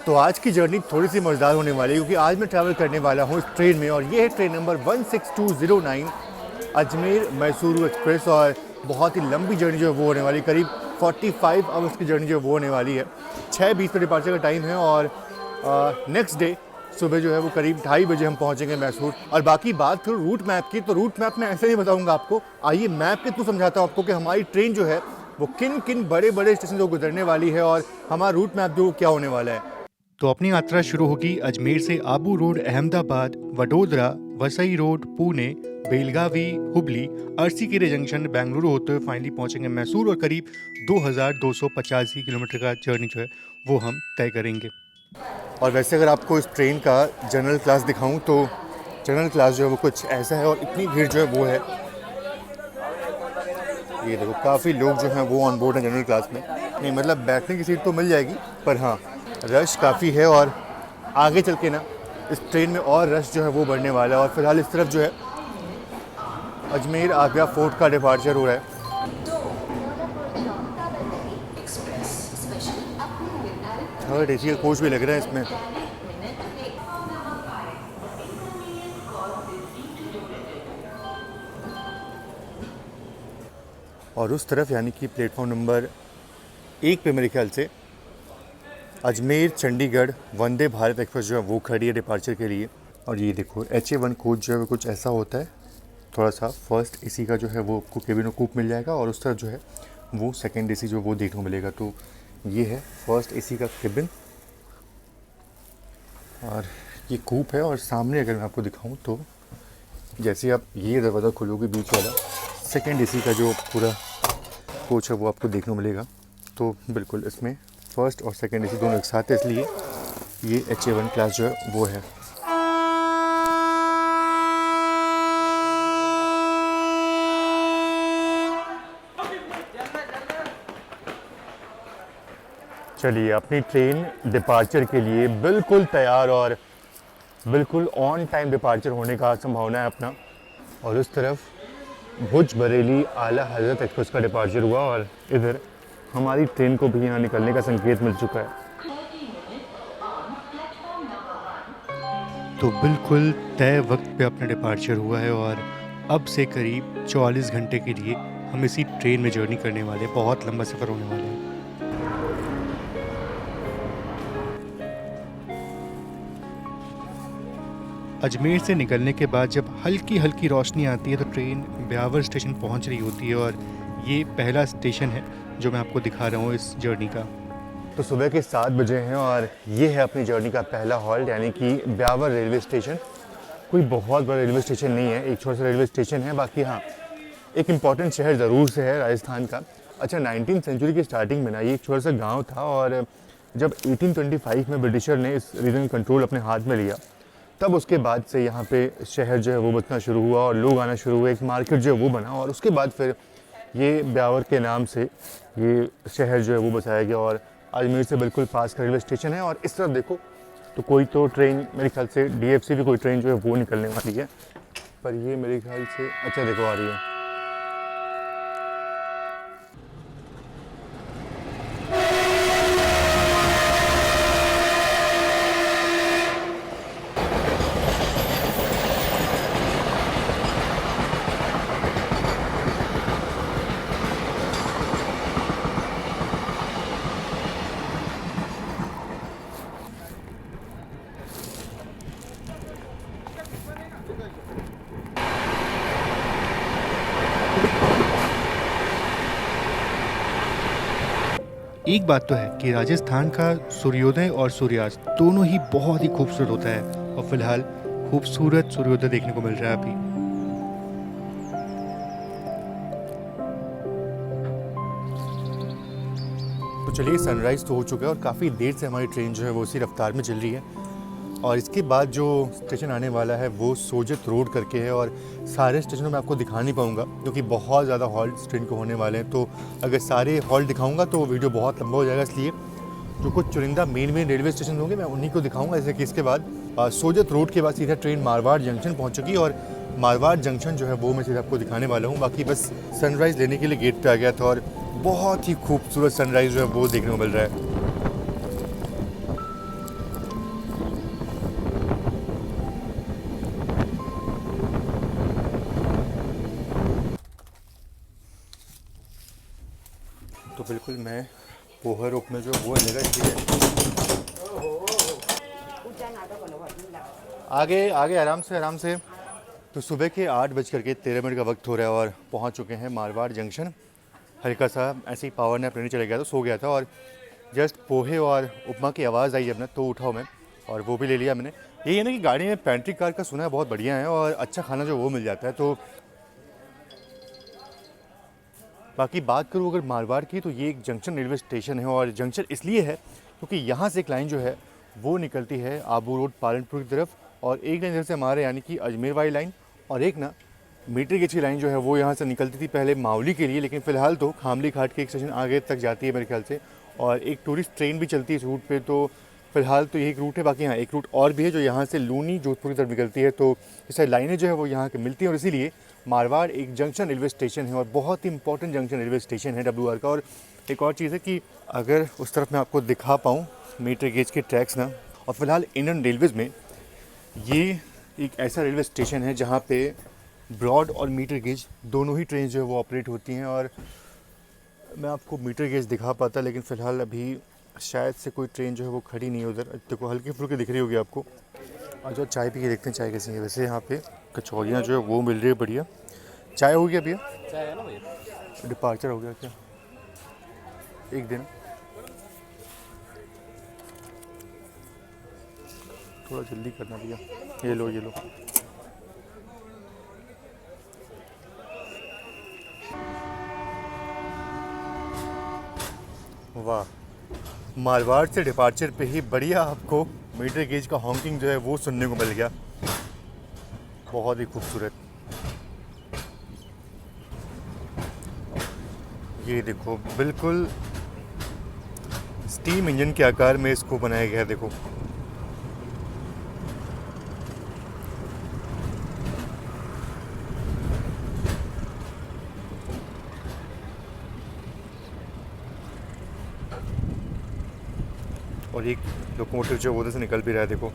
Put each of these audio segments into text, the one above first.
तो आज की जर्नी थोड़ी सी मज़ेदार होने वाली है क्योंकि आज मैं ट्रैवल करने वाला हूँ इस ट्रेन में और ये है train number 16209 Ajmer Mysuru express. और बहुत ही लंबी जर्नी जो है वो होने वाली, करीब 45 आवर्स की जर्नी जो है वो होने वाली है। 6:20 पर डिपार्चर का टाइम है और नेक्स्ट डे सुबह जो है वो करीब 2:30 बजे हम पहुँचेंगे मैसूर। और बाकी बात करूँ रूट मैप की, तो रूट मैप मैं ऐसे नहीं बताऊँगा आपको, आइए मैप के थ्रू समझाता हूँ आपको कि हमारी ट्रेन जो है वो किन किन बड़े बड़े स्टेशन से गुजरने वाली है और हमारा रूट मैप जो क्या होने वाला है। तो अपनी यात्रा शुरू होगी अजमेर से Abu road Ahmedabad, Vadodara, Vasai road Pune, Belagavi Hubli, Arsikere junction Bengaluru होते हुए फाइनली पहुंचेंगे मैसूर और करीब 2285 किलोमीटर का जर्नी जो है वो हम तय करेंगे। और वैसे अगर आपको इस ट्रेन का जनरल क्लास दिखाऊं तो जनरल क्लास जो है वो कुछ ऐसा है और इतनी भीड़ जो है वो है, ये देखो काफ़ी लोग जो हैं वो ऑन बोर्ड हैं जनरल क्लास में। नहीं मतलब बैठने की सीट तो मिल जाएगी, पर हाँ रश काफ़ी है और आगे चल के ना इस ट्रेन में और रश जो है वो बढ़ने वाला है। और फिलहाल इस तरफ जो है अजमेर आगरा फोर्ट का डिपार्चर हो रहा है। थर्ड एसी का कोच भी लग रहा है इसमें। और उस तरफ यानी कि प्लेटफॉर्म नंबर 1 पे मेरे ख्याल से अजमेर चंडीगढ़ वंदे भारत एक्सप्रेस जो है वो खड़ी है डिपार्चर के लिए। और ये देखो HA1 कोच जो है वो कुछ ऐसा होता है, थोड़ा सा फर्स्ट एसी का जो है वो आपको केबिन और कूप मिल जाएगा और उस तरफ जो है वो सेकंड एसी जो वो देखने को मिलेगा। तो ये है फर्स्ट एसी का केबिन और ये कूप है। और सामने अगर मैं आपको दिखाऊं तो जैसे आप ये दरवाज़ा खोलोगे बीच वाला, सेकंड एसी का जो पूरा कोच है वो आपको देखने को मिलेगा। तो बिल्कुल इसमें फर्स्ट और सेकंड एसी दोनों एक साथ है, इसलिए ये HA1 क्लास जो है वो है। चलिए अपनी ट्रेन डिपार्चर के लिए बिल्कुल तैयार और बिल्कुल ऑन टाइम डिपार्चर होने का संभावना है अपना। और उस तरफ भुज बरेली आला हज़रत एक्सप्रेस का डिपार्चर हुआ और इधर हमारी ट्रेन को भी यहाँ निकलने का संकेत मिल चुका है। तो बिल्कुल तय वक्त पे अपना डिपार्चर हुआ है और अब से करीब 44 घंटे के लिए हम इसी ट्रेन में जर्नी करने वाले हैं। बहुत लंबा सफ़र होने वाला है। अजमेर से निकलने के बाद जब हल्की हल्की रोशनी आती है तो ट्रेन ब्यावर स्टेशन पहुंच रही होती है और ये पहला स्टेशन है जो मैं आपको दिखा रहा हूँ इस जर्नी का। तो सुबह के 7 बजे हैं और ये है अपनी जर्नी का पहला हॉल्ट यानी कि ब्यावर रेलवे स्टेशन। कोई बहुत बड़ा रेलवे स्टेशन नहीं है, एक छोटा सा रेलवे स्टेशन है। बाकी हाँ एक इम्पॉर्टेंट शहर ज़रूर से है राजस्थान का। अच्छा 19वीं सेंचुरी की स्टार्टिंग में ना ये एक छोटा सा गाँव था और जब 1825 में ब्रिटिशर ने इस रीजन कंट्रोल अपने हाथ में लिया तब उसके बाद से यहाँ पे शहर जो है वो बसना शुरू हुआ और लोग आना शुरू हुए, एक मार्केट जो है वो बना और उसके बाद फिर ये ब्यावर के नाम से ये शहर जो है वो बसाया गया। और अजमेर से बिल्कुल पास का रेलवे स्टेशन है। और इस तरफ देखो तो कोई तो ट्रेन मेरे ख्याल से DFC भी कोई ट्रेन जो है वो निकलने वाली है, पर ये मेरे ख्याल से अच्छा देखो आ रही है। एक बात तो है कि राजस्थान का सूर्योदय और सूर्यास्त दोनों ही बहुत ही खूबसूरत होता है और फिलहाल खूबसूरत सूर्योदय देखने को मिल रहा है अभी। तो चलिए सनराइज़ तो हो चुका है और काफ़ी देर से हमारी ट्रेन जो है वो उसी रफ्तार में चल रही है। और इसके बाद जो स्टेशन आने वाला है वो सोजत रोड करके है और सारे स्टेशनों में आपको दिखा नहीं पाऊँगा क्योंकि बहुत ज़्यादा हॉल्ट इस ट्रेन को होने वाले हैं। तो अगर सारे हॉल्ट दिखाऊँगा तो वीडियो बहुत लंबा हो जाएगा, इसलिए जो कुछ चुनिंदा मेन रेलवे स्टेशन होंगे मैं उन्हीं को दिखाऊँगा। जैसे कि इसके बाद सोजत रोड के बाद सीधा ट्रेन मारवाड़ जंक्शन पहुँच चुकी और मारवाड़ जंक्शन जो है वो मैं सीधा आपको दिखाने वाला हूँ। बाकी बस सनराइज़ लेने के लिए गेट पे आ गया था और बहुत ही खूबसूरत सनराइज़ जो है वो देखने को मिल रहा है। तो बिल्कुल मैं पोहा रोक में जो वो लेगा ठीक है। आगे आगे आराम से। तो सुबह के 8:13 का वक्त हो रहा है और पहुंच चुके हैं मारवाड़ जंक्शन। हल्का सा ऐसे ही पावर नैप लेने चले गया था, सो गया था और जस्ट पोहे और उपमा की आवाज़ आई अपने तो उठाओ मैं और वो भी ले लिया मैंने। यही है ना कि गाड़ी में पेंट्री कार का सुना है बहुत बढ़िया है और अच्छा खाना जो वो मिल जाता है। तो बाकी बात करूँ अगर मारवाड़ की, तो ये एक जंक्शन रेलवे स्टेशन है और जंक्शन इसलिए है क्योंकि यहाँ से एक लाइन जो है वो निकलती है आबू रोड पालनपुर की तरफ और एक लाइन इधर से हमारे यानी कि अजमेर वाली लाइन और एक ना मीटर गेज की लाइन जो है वो यहाँ से निकलती थी पहले मावली के लिए, लेकिन फ़िलहाल तो खामली घाट के एक स्टेशन आगे तक जाती है मेरे ख्याल से और एक टूरिस्ट ट्रेन भी चलती है इस रूट पे। तो फ़िलहाल तो यही एक रूट है, बाकी हाँ एक रूट और भी है जो यहाँ से लूनी जोधपुर की तरफ निकलती है। तो इस सारी लाइनें जो है वो यहाँ की मिलती हैं और इसीलिए मारवाड़ एक जंक्शन रेलवे स्टेशन है और बहुत ही इंपॉर्टेंट जंक्शन रेलवे स्टेशन है WR का। और एक और चीज़ है कि अगर उस तरफ मैं आपको दिखा पाऊँ मीटर गेज के ट्रैक्स ना, और फिलहाल इंडियन रेलवेज़ में ये एक ऐसा रेलवे स्टेशन है जहाँ पे ब्रॉड और मीटर गेज दोनों ही ट्रेन जो है वो ऑपरेट होती हैं। और मैं आपको मीटर गेज दिखा पाता, लेकिन फ़िलहाल अभी शायद से कोई ट्रेन जो है वो खड़ी नहीं है उधर। देखो हल्की फुल्की दिख रही होगी आपको। और जो चाय पी के देखते हैं चाय कैसी है। वैसे यहाँ पे कचौरियाँ जो है वो मिल रही है बढ़िया। चाय हो गया भैया? चाय है ना भैया? डिपार्चर हो गया क्या एक दिन? थोड़ा जल्दी करना भैया। ये लो वाह, मारवाड़ से डिपार्चर पे ही बढ़िया आपको मीटर गेज का हॉकिंग जो है वो सुनने को मिल गया। बहुत ही खूबसूरत। ये देखो बिल्कुल स्टीम इंजन के आकार में इसको बनाया गया है। देखो और एक लोकोमोटिव जो उधर से निकल भी रहा है। देखो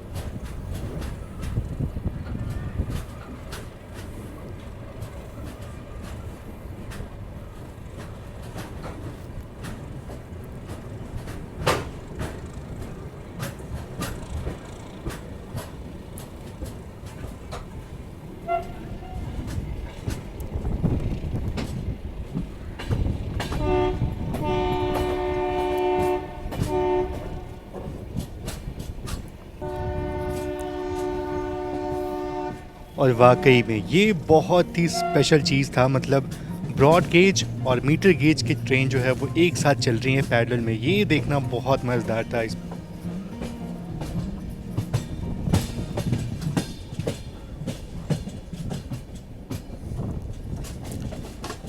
और वाकई में ये बहुत ही स्पेशल चीज़ था। मतलब ब्रॉड गेज और मीटर गेज की ट्रेन जो है वो एक साथ चल रही हैं पैरेलल में, ये देखना बहुत मज़ेदार था। इस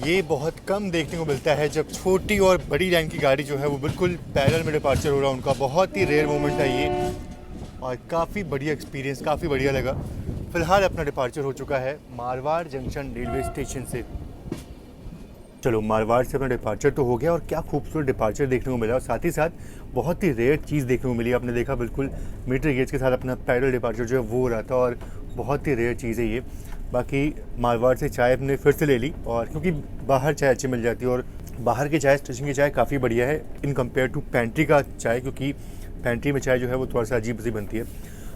ये बहुत कम देखने को मिलता है जब छोटी और बड़ी लाइन की गाड़ी जो है वो बिल्कुल पैरेलल में डिपार्चर हो रहा है उनका। बहुत ही रेयर मोमेंट है ये और काफ़ी बढ़िया एक्सपीरियंस, काफ़ी बढ़िया लगा। फ़िलहाल अपना डिपार्चर हो चुका है मारवाड़ जंक्शन रेलवे स्टेशन से। चलो मारवाड़ से अपना डिपार्चर तो हो गया और क्या खूबसूरत डिपार्चर देखने को मिला और साथ ही साथ बहुत ही रेयर चीज़ देखने को मिली। आपने देखा बिल्कुल मीटर गेज के साथ अपना पैरेलल डिपार्चर जो है वो हो रहा था और बहुत ही रेयर चीज़ है ये। बाकी मारवाड़ से चाय हमने फिर से ले ली और क्योंकि बाहर चाय अच्छी मिल जाती है और बाहर की चाय स्टेशन की चाय काफ़ी बढ़िया है इन कंपेयर टू पेंट्री का चाय, क्योंकि पेंट्री में चाय जो है वो थोड़ा सा अजीब सी बनती है।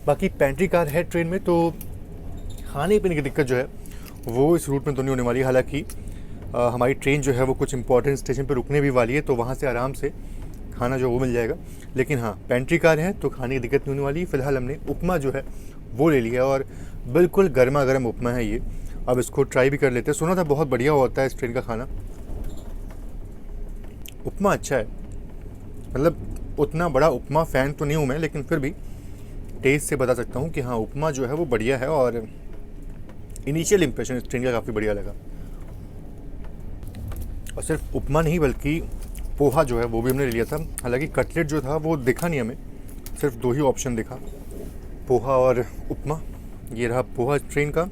बाकी पेंट्री कार है ट्रेन में तो खाने पीने की दिक्कत जो है वो इस रूट में तो नहीं होने वाली। हालांकि हमारी ट्रेन जो है वो कुछ इंपॉर्टेंट स्टेशन पर रुकने भी वाली है तो वहाँ से आराम से खाना जो वो मिल जाएगा। लेकिन हाँ पेंट्री कार है तो खाने की दिक्कत नहीं होने वाली। फ़िलहाल हमने उपमा जो है वो ले लिया और बिल्कुल गर्मा गर्म उपमा है ये। अब इसको ट्राई भी कर लेते हैं। सुना था बहुत बढ़िया होता है इस ट्रेन का खाना। उपमा अच्छा है, मतलब उतना बड़ा उपमा फ़ैन तो नहीं हूँ मैं, लेकिन फिर भी टेस्ट से बता सकता हूँ कि हाँ उपमा जो है वो बढ़िया है और इनिशियल इम्प्रेशन इस ट्रेन का काफ़ी बढ़िया लगा। और सिर्फ उपमा नहीं बल्कि पोहा जो है वो भी हमने ले लिया था। हालांकि कटलेट जो था वो दिखा नहीं हमें, सिर्फ 2 ही ऑप्शन दिखा, पोहा और उपमा। ये रहा पोहा ट्रेन का,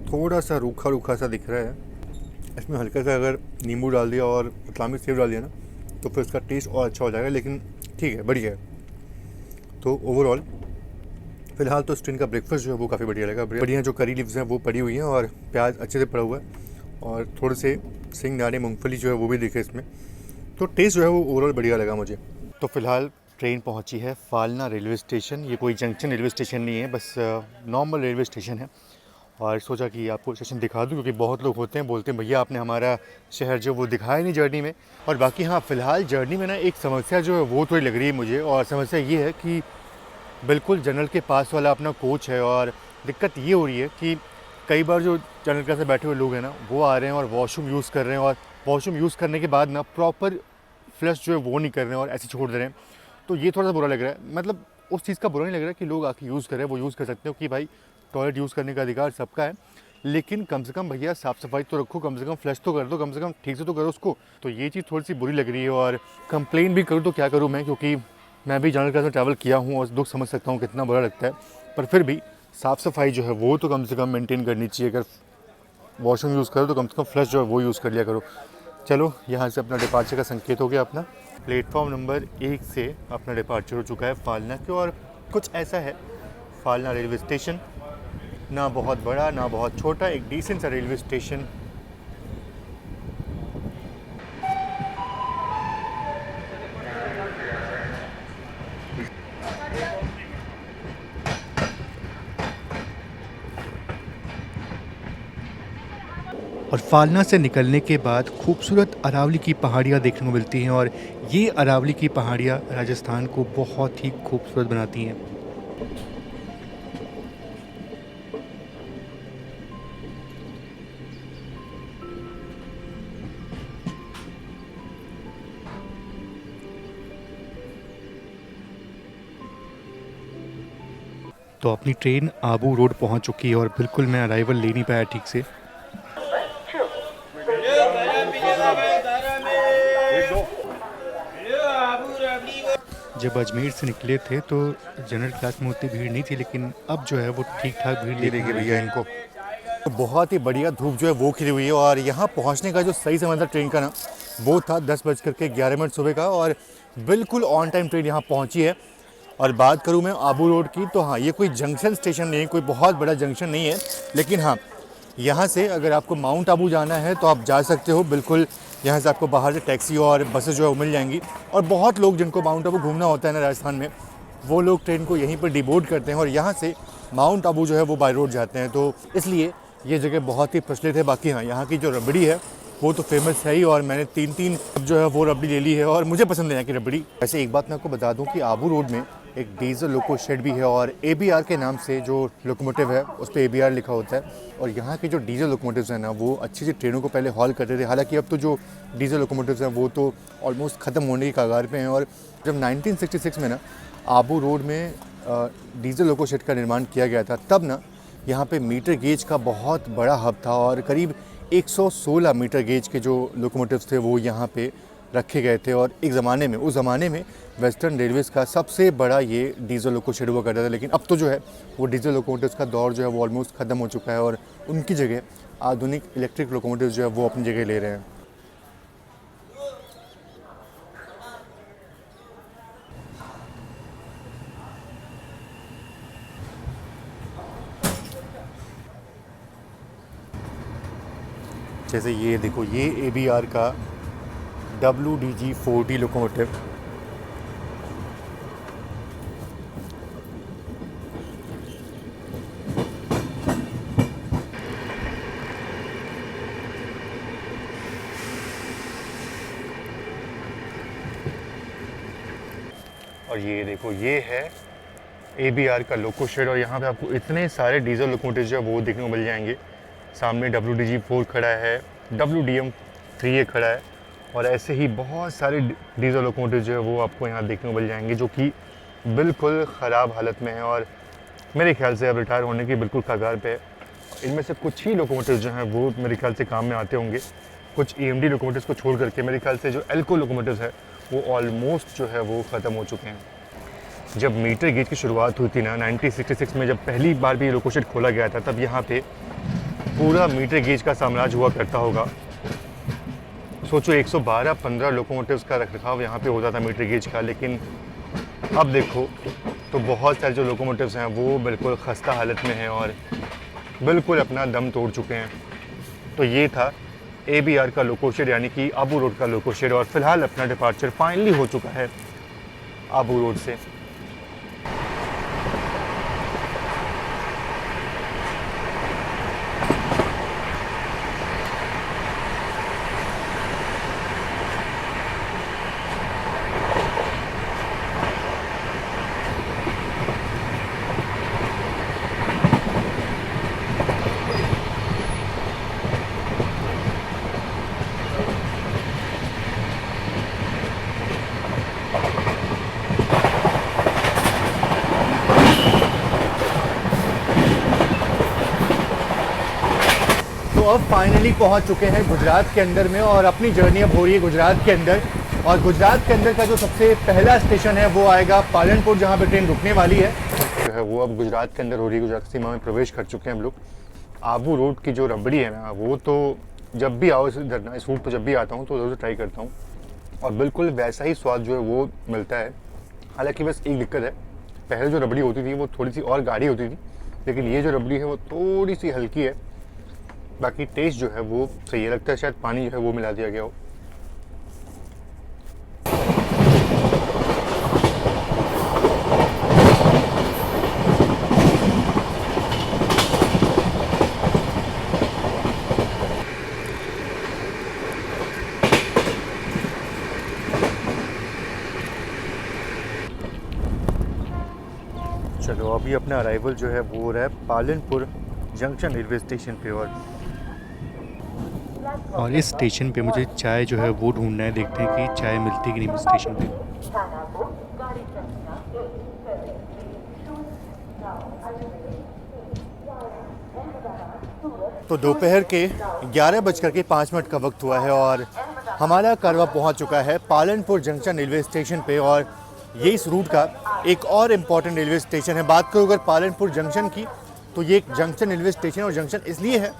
थोड़ा सा रूखा रूखा सा दिख रहा है। इसमें हल्का सा अगर नींबू डाल दिया और इस्लामी सेव डाल दिया ना तो फिर इसका टेस्ट और अच्छा हो जाएगा, लेकिन ठीक है बढ़िया है। तो ओवरऑल फ़िलहाल तो इस ट्रेन का ब्रेकफास्ट जो है वो काफ़ी बढ़िया लगा। बढ़िया जो करी लीव्स हैं वो पड़ी हुई हैं और प्याज अच्छे से पड़ा हुआ है और थोड़े से सिंगदाने मूंगफली जो है वो भी दिखे इसमें। तो टेस्ट जो है वो ओवरऑल बढ़िया लगा मुझे। तो फिलहाल ट्रेन पहुंची है फालना रेलवे स्टेशन। ये कोई जंक्शन रेलवे स्टेशन नहीं है, बस नॉर्मल रेलवे स्टेशन है। और सोचा कि आपको स्टेशन दिखा दूं, क्योंकि बहुत लोग होते हैं बोलते हैं भैया आपने हमारा शहर जो वो दिखाया नहीं जर्नी में। और बाकी हाँ, फ़िलहाल जर्नी में ना एक समस्या जो है वो थोड़ी लग रही है मुझे, और समस्या ये है कि बिल्कुल जनरल के पास वाला अपना कोच है, और दिक्कत ये हो रही है कि कई बार जो जनरल क्लास में बैठे हुए लोग हैं ना, वो आ रहे हैं और वॉशरूम यूज़ कर रहे हैं, और वॉशरूम यूज़ करने के बाद ना प्रॉपर फ्लश जो है वो नहीं कर रहे हैं और ऐसे छोड़ दे रहे हैं। तो ये थोड़ा सा बुरा लग रहा है। मतलब उस चीज़ का बुरा नहीं लग रहा है कि लोग आके यूज़ करें, वो यूज़ कर सकते हो कि भाई टॉयलेट यूज़ करने का अधिकार सबका है, लेकिन कम से कम भैया साफ़ सफाई तो रखो, कम से कम फ्लश तो कर दो, कम से कम ठीक से तो करो उसको। तो ये चीज़ थोड़ी सी बुरी लग रही है। और कंप्लेन भी करूँ तो क्या करूँ मैं, क्योंकि मैं भी जनरल क्लास में ट्रैवल किया हूँ और दुख समझ सकता हूँ कितना बुरा लगता है। पर फिर भी साफ़ सफाई जो है वो तो कम से कम मेंटेन करनी चाहिए। अगर वॉशरूम यूज़ करो तो कम से कम फ्लश जो है वो यूज़ कर लिया करो। चलो, यहाँ से अपना डिपार्चर का संकेत हो गया अपना। प्लेटफॉर्म नंबर 1 से अपना डिपार्चर हो चुका है फालना के, और कुछ ऐसा है फालना रेलवे स्टेशन। ना बहुत बड़ा ना बहुत छोटा, एक डिसेंट सा रेलवे स्टेशन। और फालना से निकलने के बाद खूबसूरत अरावली की पहाड़ियाँ देखने को मिलती हैं, और ये अरावली की पहाड़ियाँ राजस्थान को बहुत ही खूबसूरत बनाती हैं। तो अपनी ट्रेन आबू रोड पहुंच चुकी है, और बिल्कुल मैं अराइवल ले नहीं पाया ठीक से। जब अजमेर से निकले थे तो जनरल क्लास में उतनी भीड़ नहीं थी, लेकिन अब जो है वो ठीक ठाक भीड़ ये देखिए भैया इनको, तो बहुत ही बढ़िया धूप जो है वो खिली हुई है। और यहाँ पहुँचने का जो सही समय था ट्रेन का ना, वो था 10:11 सुबह का, और बिल्कुल ऑन टाइम ट्रेन यहाँ पहुँची है। और बात करूँ मैं आबू रोड की, तो हाँ, ये कोई जंक्शन स्टेशन नहीं है, कोई बहुत बड़ा जंक्शन नहीं है, लेकिन हाँ, यहाँ से अगर आपको माउंट आबू जाना है तो आप जा सकते हो बिल्कुल। यहाँ से आपको बाहर से टैक्सी और बसेस जो है वो मिल जाएंगी। और बहुत लोग जिनको माउंट आबू घूमना होता है ना राजस्थान में, वो लोग ट्रेन को यहीं पर डिबोर्ड करते हैं और यहाँ से माउंट आबू जो है वो बाय रोड जाते हैं। तो इसलिए ये जगह बहुत ही प्रचलित है। बाकी हाँ, यहाँ की जो रबड़ी है वो तो फेमस है ही, और मैंने 3 जो है वो रबड़ी ले ली है, और मुझे पसंद है यहाँ की रबड़ी। वैसे एक बात मैं आपको बता दूँ कि आबू रोड में एक डीजल लोको शेड भी है, और ABR के नाम से जो लोकोमोटिव है उस पर ABR लिखा होता है। और यहाँ के जो डीजल लोकोमोटिव्स हैं ना, वो अच्छी ट्रेनों को पहले हॉल करते थे। हालांकि अब तो जो डीजल लोकोमोटिव्स हैं वो तो ऑलमोस्ट ख़त्म होने की कगार पे हैं। और जब 1966 में ना आबू रोड में डीजल लोको शेड का निर्माण किया गया था, तब ना यहाँ पे मीटर गेज का बहुत बड़ा हब था, और करीब 116 मीटर गेज के जो लोकोमोटिव्स थे वो यहाँ पे रखे गए थे। और एक ज़माने में, उस ज़माने में वेस्टर्न रेलवेज़ का सबसे बड़ा ये डीजल लोको शेड हुआ करता था। लेकिन अब तो जो है वो डीजल लोकोमोटिव्स का दौर जो है वो ऑलमोस्ट ख़त्म हो चुका है, और उनकी जगह आधुनिक इलेक्ट्रिक लोकोमोटिव्स जो है वो अपनी जगह ले रहे हैं। जैसे ये देखो, ये ABR का WDG 4D लोकोमोटिव, और ये देखो ये है ABR का लोको शेड। और यहाँ पे आपको इतने सारे डीजल लोकोमोटिव जो है वो देखने को मिल जाएंगे। सामने WDG 4 खड़ा है, WDM 3A खड़ा है, और ऐसे ही बहुत सारे डीजल लोकोमोटिव जो है वो आपको यहाँ देखने को मिल जाएंगे, जो कि बिल्कुल ख़राब हालत में है और मेरे ख्याल से अब रिटायर होने की बिल्कुल कगार पे है। इनमें से कुछ ही लोकोमोटिव जो हैं वो मेरे ख्याल से काम में आते होंगे। कुछ EMD लोकोमोटिव्स को छोड़ करके मेरे ख्याल से जो एल्को लोकोमोटिव्स है वो ऑलमोस्ट जो है वो ख़त्म हो चुके हैं। जब मीटर गेज की शुरुआत हुई थी ना 1966 में, जब पहली बार भी लोको शेड खोला गया था, तब यहाँ पे पूरा मीटर गेज का साम्राज्य हुआ करता होगा। सोचो 112-15 लोकोमोटिव्स का रखरखाव यहाँ पे होता था मीटर गेज का। लेकिन अब देखो तो बहुत सारे जो लोकोमोटिव्स हैं वो बिल्कुल खस्ता हालत में हैं और बिल्कुल अपना दम तोड़ चुके हैं। तो ये था ABR का लोको शेड यानी कि आबू रोड का लोको शेड, और फिलहाल अपना डिपार्चर फाइनली हो चुका है आबू रोड से। तो अब फाइनली पहुंच चुके हैं गुजरात के अंदर में, और अपनी जर्नी अब हो रही है गुजरात के अंदर। और गुजरात के अंदर का जो सबसे पहला स्टेशन है वो आएगा पालनपुर, जहां पे ट्रेन रुकने वाली है जो है वो अब गुजरात के अंदर हो रही है। गुजरात सीमा में प्रवेश कर चुके हैं हम लोग। आबू रोड की जो रबड़ी है ना, वो तो जब भी आओ इधर ना, इस रूट पर जब भी आता हूँ तो ज़रूर ट्राई करता हूँ, और बिल्कुल वैसा ही स्वाद जो है वो मिलता है। हालांकि बस एक दिक्कत है, पहले जो रबड़ी होती थी वो थोड़ी सी और गाढ़ी होती थी, लेकिन ये जो रबड़ी है वो थोड़ी सी हल्की है। बाकी टेस्ट जो है वो सही है, लगता है शायद पानी जो है वो मिला दिया गया हो। चलो अभी अपना अराइवल जो है वो हो रहा है पालनपुर जंक्शन रेलवे स्टेशन पे, और इस स्टेशन पे मुझे चाय जो है वो ढूंढना है, देखते हैं कि चाय मिलती कि नहीं स्टेशन पे। तो दोपहर के 11:05 का वक्त हुआ है और हमारा कारवा पहुंच चुका है पालनपुर जंक्शन रेलवे स्टेशन पे, और ये इस रूट का एक और इम्पॉर्टेंट रेलवे स्टेशन है। बात करूँ अगर पालनपुर जंक्शन की, तो ये एक जंक्शन रेलवे स्टेशन है, और जंक्शन इसलिए है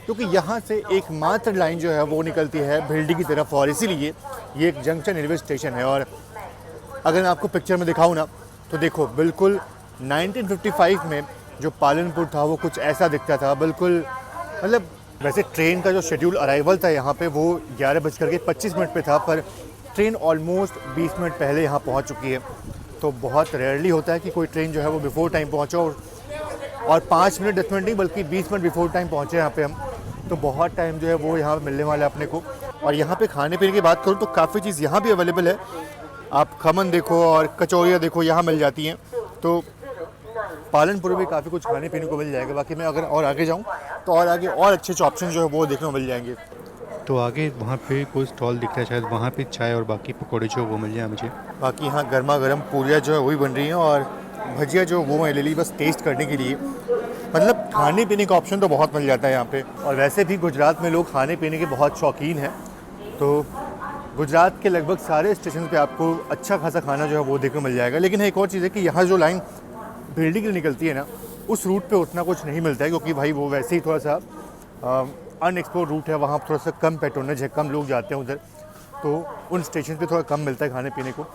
क्योंकि यहाँ से एकमात्र लाइन जो है वो निकलती है भिल्डी की तरफ, और इसीलिए ये एक जंक्शन रेलवे स्टेशन है। और अगर मैं आपको पिक्चर में दिखाऊँ ना, तो देखो बिल्कुल 1955 में जो पालनपुर था वो कुछ ऐसा दिखता था, बिल्कुल मतलब वैसे ट्रेन का जो शेड्यूल अराइवल था यहाँ पे वो 11:25 पे था, पर ट्रेन ऑलमोस्ट 20 मिनट पहले यहाँ पहुँच चुकी है। तो बहुत रेयरली होता है कि कोई ट्रेन जो है वो बिफोर टाइम पहुँचो, और 5 मिनट 10 मिनट नहीं बल्कि 20 मिनट बिफोर टाइम पहुँचे यहाँ पे हम। तो बहुत टाइम जो है वो यहाँ मिलने वाला है अपने को। और यहाँ पे खाने पीने की बात करूँ तो काफ़ी चीज़ यहाँ भी अवेलेबल है। आप खमन देखो और कचौरियाँ देखो यहाँ मिल जाती हैं, तो पालनपुर में काफ़ी कुछ खाने पीने को मिल जाएगा। बाकी मैं अगर और आगे जाऊँ तो और आगे और अच्छे ऑप्शन जो है वो देखने को मिल जाएंगे। तो आगे वहाँ पे कोई स्टॉल दिख रहा है, शायद वहाँ पे चाय और बाकी पकौड़े जो वो मिल जाए मुझे। बाकी यहाँ गर्मा गर्म पूरियाँ जो है वही बन रही हैं, और भजिया जो वो मैं ले ली बस टेस्ट करने के लिए। मतलब खाने पीने का ऑप्शन तो बहुत मिल जाता है यहाँ पे, और वैसे भी गुजरात में लोग खाने पीने के बहुत शौकीन हैं। तो गुजरात के लगभग सारे स्टेशन पे आपको अच्छा खासा खाना जो है वो देखने को मिल जाएगा। लेकिन एक और चीज़ है कि यहाँ जो लाइन भिल्डी की निकलती है ना, उस रूट पे उतना कुछ नहीं मिलता है, क्योंकि भाई वो वैसे ही थोड़ा सा अनएक्सप्लोर्ड रूट है, वहाँ थोड़ा सा कम पेट्रोनेज है, कम लोग जाते हैं उधर, तो उन स्टेशन पे थोड़ा कम मिलता है खाने पीने को।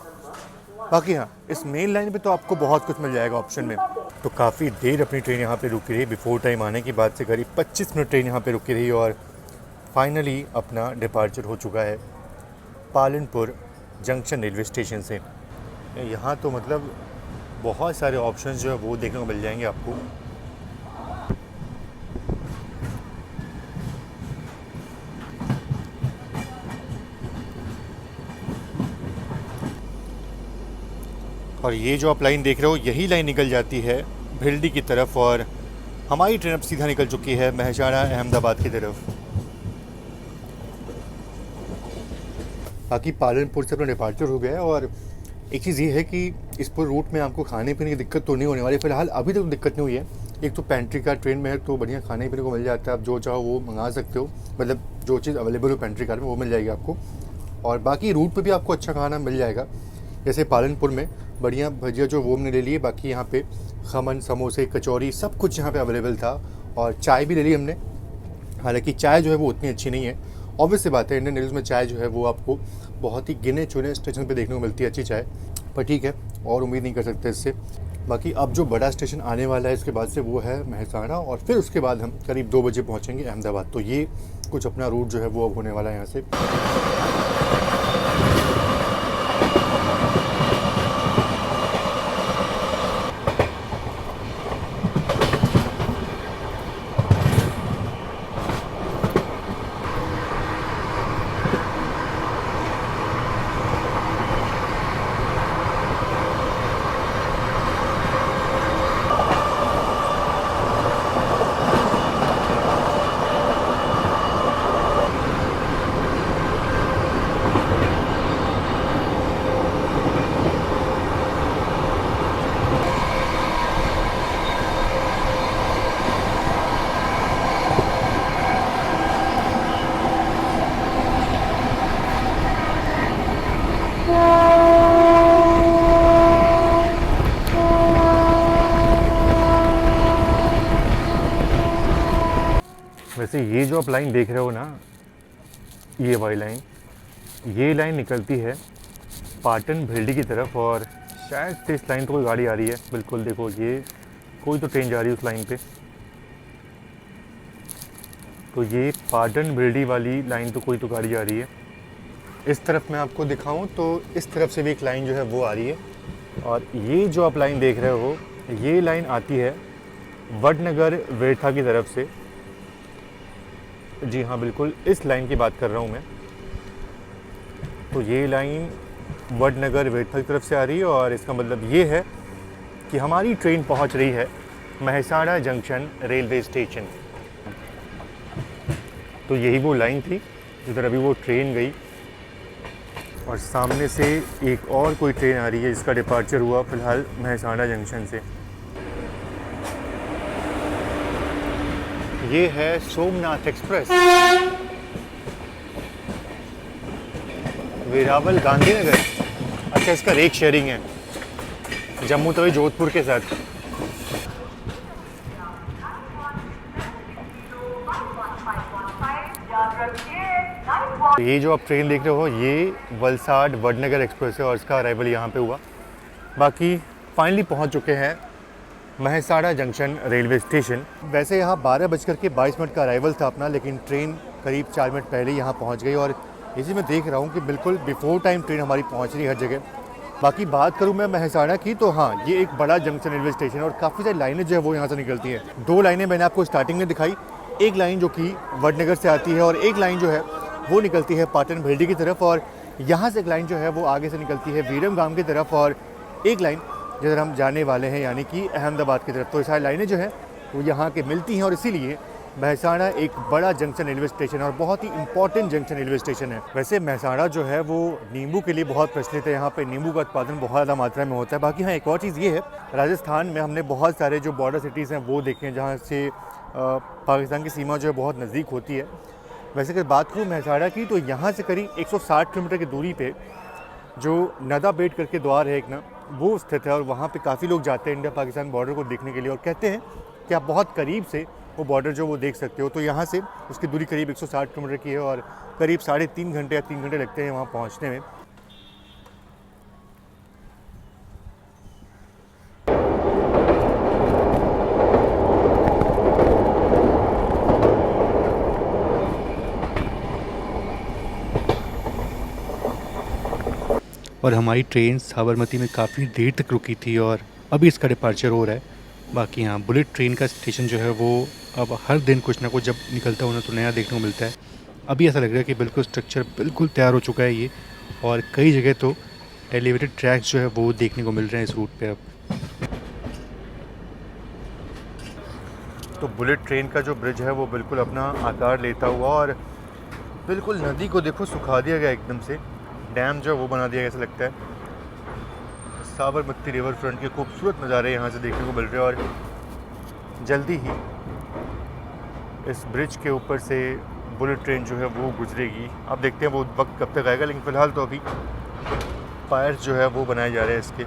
बाकी हाँ, इस मेन लाइन पे तो आपको बहुत कुछ मिल जाएगा ऑप्शन में। तो काफ़ी देर अपनी ट्रेन यहाँ पे रुकी रही, बिफोर टाइम आने की बात से करीब 25 मिनट ट्रेन यहाँ पे रुकी रही, और फाइनली अपना डिपार्चर हो चुका है पालनपुर जंक्शन रेलवे स्टेशन से। यहाँ तो मतलब बहुत सारे ऑप्शंस जो है वो देखने को मिल जाएंगे आपको। और ये जो आप लाइन देख रहे हो, यही लाइन निकल जाती है भिल्डी की तरफ, और हमारी ट्रेन अब सीधा निकल चुकी है महसाणा अहमदाबाद की तरफ। बाकी पालनपुर से अपना डिपार्चर हो गया है, और एक चीज़ ये है कि इस पर रूट में आपको खाने पीने की दिक्कत तो नहीं होने वाली। फ़िलहाल अभी तक तो दिक्कत नहीं हुई है। एक तो पेंट्री कार ट्रेन में है तो बढ़िया खाने पीने को मिल जाता है, आप जो चाहो वो मंगा सकते हो, मतलब जो चीज़ अवेलेबल हो पेंट्री कार में वो मिल जाएगी आपको। और बाकी रूट पे भी आपको अच्छा खाना मिल जाएगा, जैसे पालनपुर में बढ़िया भजिया जो वो हमने ले लिए। बाकी यहाँ पे खमन, समोसे, कचौरी सब कुछ यहाँ पे अवेलेबल था, और चाय भी ले ली हमने। हालांकि चाय जो है वो उतनी अच्छी नहीं है, ऑब्वियस सी बात है, इंडियन रेलवे में चाय जो है वो आपको बहुत ही गिने चुने स्टेशन पे देखने को मिलती है अच्छी चाय, पर ठीक है, और उम्मीद नहीं कर सकते इससे। बाकी अब जो बड़ा स्टेशन आने वाला है इसके बाद से वो है मेहसाणा, और फिर उसके बाद हम करीब 2 बजे पहुँचेंगे अहमदाबाद। तो ये कुछ अपना रूट जो है वो अब होने वाला है यहाँ से। वैसे ये जो आप लाइन देख रहे हो ना, ये वाली लाइन, ये लाइन निकलती है पाटन भिल्डी की तरफ, और शायद से इस लाइन तो कोई गाड़ी आ रही है। बिल्कुल देखो, ये कोई तो ट्रेन जा रही है उस लाइन पे। तो ये पाटन भिल्डी वाली लाइन तो कोई तो गाड़ी आ रही है। इस तरफ मैं आपको दिखाऊं तो इस तरफ से भी एक लाइन जो है वो आ रही है, और ये जो आप लाइन देख रहे हो, ये लाइन आती है वडनगर वेरथा की तरफ से। जी हाँ, बिल्कुल इस लाइन की बात कर रहा हूँ मैं। तो ये लाइन वडनगर वेरथा की तरफ से आ रही है, और इसका मतलब ये है कि हमारी ट्रेन पहुँच रही है मेहसाणा जंक्शन रेलवे स्टेशन। तो यही वो लाइन थी जिधर अभी वो ट्रेन गई, और सामने से एक और कोई ट्रेन आ रही है जिसका डिपार्चर हुआ फ़िलहाल मेहसाणा जंक्शन से। ये है सोमनाथ एक्सप्रेस, वेरावल गांधीनगर। अच्छा, इसका रेक शेयरिंग है जम्मू तवी जोधपुर के साथ। ये जो आप ट्रेन देख रहे हो, ये वलसाड वडनगर एक्सप्रेस है, और इसका अराइवल यहाँ पे हुआ। बाकी फाइनली पहुँच चुके हैं मेहसाणा जंक्शन रेलवे स्टेशन। वैसे यहाँ 12:22 का अराइवल था अपना, लेकिन ट्रेन करीब 4 मिनट पहले यहाँ पहुँच गई, और इसी में देख रहा हूँ कि बिल्कुल बिफोर टाइम ट्रेन हमारी पहुँच रही है हर जगह। बाकी बात करूँ मैं मेहसाणा की, तो हाँ, ये एक बड़ा जंक्शन रेलवे स्टेशन है, और काफ़ी सारी लाइनें जो है वो यहाँ से निकलती हैं। 2 लाइनें मैंने आपको स्टार्टिंग में दिखाई, एक लाइन जो कि वडनगर से आती है, और एक लाइन जो है वो निकलती है पाटन भिल्डी की तरफ, और यहाँ से एक लाइन जो है वो आगे से निकलती है वीरम गांव की तरफ, और एक लाइन जिधर हम जाने वाले हैं यानी कि अहमदाबाद की तरफ। तो ये सारी लाइनें जो हैं वो यहाँ के मिलती हैं, और इसीलिए मेहसाणा एक बड़ा जंक्शन रेलवे स्टेशन है, और बहुत ही इंपॉर्टेंट जंक्शन रेलवे स्टेशन है। वैसे मेहसाणा जो है वो नींबू के लिए बहुत प्रचलित है, यहाँ पे नींबू का उत्पादन बहुत ज़्यादा मात्रा में होता है। बाकी हाँ, एक और चीज़ ये है, राजस्थान में हमने बहुत सारे जो बॉर्डर सिटीज़ हैं वो देखे हैं जहाँ से पाकिस्तान की सीमा जो है बहुत नज़दीक होती है। वैसे अगर बात करूँ मेहसाणा की, तो यहाँ से करीब 160 किलोमीटर की दूरी पे जो नदा बेट करके द्वार है एक ना, वो स्थित है, और वहाँ पे काफ़ी लोग जाते हैं इंडिया पाकिस्तान बॉर्डर को देखने के लिए, और कहते हैं कि आप बहुत करीब से वो बॉर्डर जो वो देख सकते हो। तो यहाँ से उसकी दूरी करीब 160 किलोमीटर की है, और करीब 3.5 घंटे या 3 घंटे लगते हैं वहाँ पहुँचने में। और हमारी ट्रेन साबरमती में काफ़ी देर तक रुकी थी, और अभी इसका डिपार्चर हो रहा है। बाकी हाँ, बुलेट ट्रेन का स्टेशन जो है वो अब हर दिन कुछ ना कुछ जब निकलता है तो नया देखने को मिलता है। अभी ऐसा लग रहा है कि बिल्कुल स्ट्रक्चर बिल्कुल तैयार हो चुका है ये, और कई जगह तो एलिवेटेड ट्रैक्स जो है वो देखने को मिल रहे हैं इस रूट पे अब। तो बुलेट ट्रेन का जो ब्रिज है वो बिल्कुल अपना आकार लेता हुआ, और बिल्कुल नदी को देखो सुखा दिया गया एकदम से, डैम जो है वो बना दिया गया ऐसा लगता है। साबरमती रिवर फ्रंट के खूबसूरत नज़ारे यहाँ से देखने को मिल रहे हैं, और जल्दी ही इस ब्रिज के ऊपर से बुलेट ट्रेन जो है वो गुजरेगी। अब देखते हैं वो वक्त कब तक आएगा, लेकिन फ़िलहाल तो अभी पायर्स जो है वो बनाए जा रहे हैं इसके।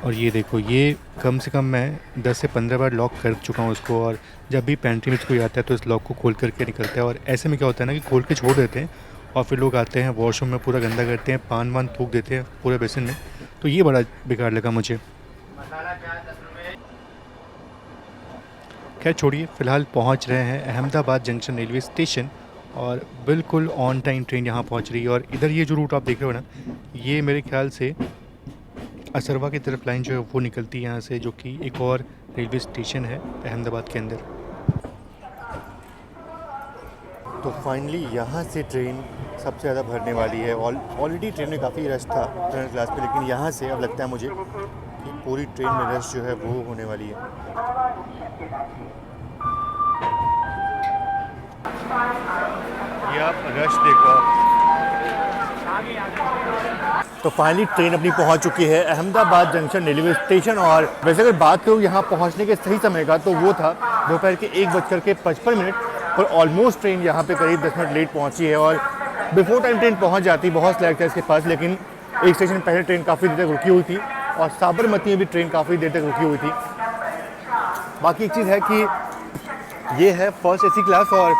और ये देखो, ये कम से कम मैं 10 से 15 बार लॉक कर चुका हूँ उसको, और जब भी पेंट्री में कोई आता है तो इस लॉक को खोल करके निकलता है। और ऐसे में क्या होता है ना कि खोल के छोड़ देते हैं, और फिर लोग आते हैं वॉशरूम में पूरा गंदा करते हैं, पान वान थूक देते हैं पूरे बेसिन में। तो ये बड़ा बेकार लगा मुझे। खैर छोड़िए, फ़िलहाल पहुंच रहे हैं अहमदाबाद जंक्शन रेलवे स्टेशन और बिल्कुल ऑन टाइम ट्रेन यहाँ पहुंच रही है। और इधर ये जो रूट आप देख रहे हो ना, ये मेरे ख्याल से असरवा की तरफ लाइन जो है वो निकलती है यहाँ से, जो कि एक और रेलवे स्टेशन है अहमदाबाद के अंदर। तो फाइनली यहाँ से ट्रेन सबसे ज़्यादा भरने वाली है। ऑलरेडी ट्रेन में काफ़ी रश था जनरल क्लास पे, लेकिन यहाँ से अब लगता है मुझे कि पूरी ट्रेन में रश जो है वो होने वाली है। ये आप रश देखो। तो फाइनली ट्रेन अपनी पहुंच चुकी है अहमदाबाद जंक्शन रेलवे स्टेशन। और वैसे अगर बात करूँ यहाँ पहुंचने के सही समय का, तो वो था दोपहर के 1:55, पर ऑलमोस्ट ट्रेन यहाँ पे करीब 10 मिनट लेट पहुंची है। और बिफोर टाइम ट्रेन पहुंच जाती, बहुत स्लैक था इसके पास, लेकिन एक स्टेशन पहले ट्रेन काफ़ी देर तक रुकी हुई थी और साबरमती में भी ट्रेन काफ़ी देर तक रुकी हुई थी। बाकी एक चीज़ है कि ये है फर्स्ट AC क्लास और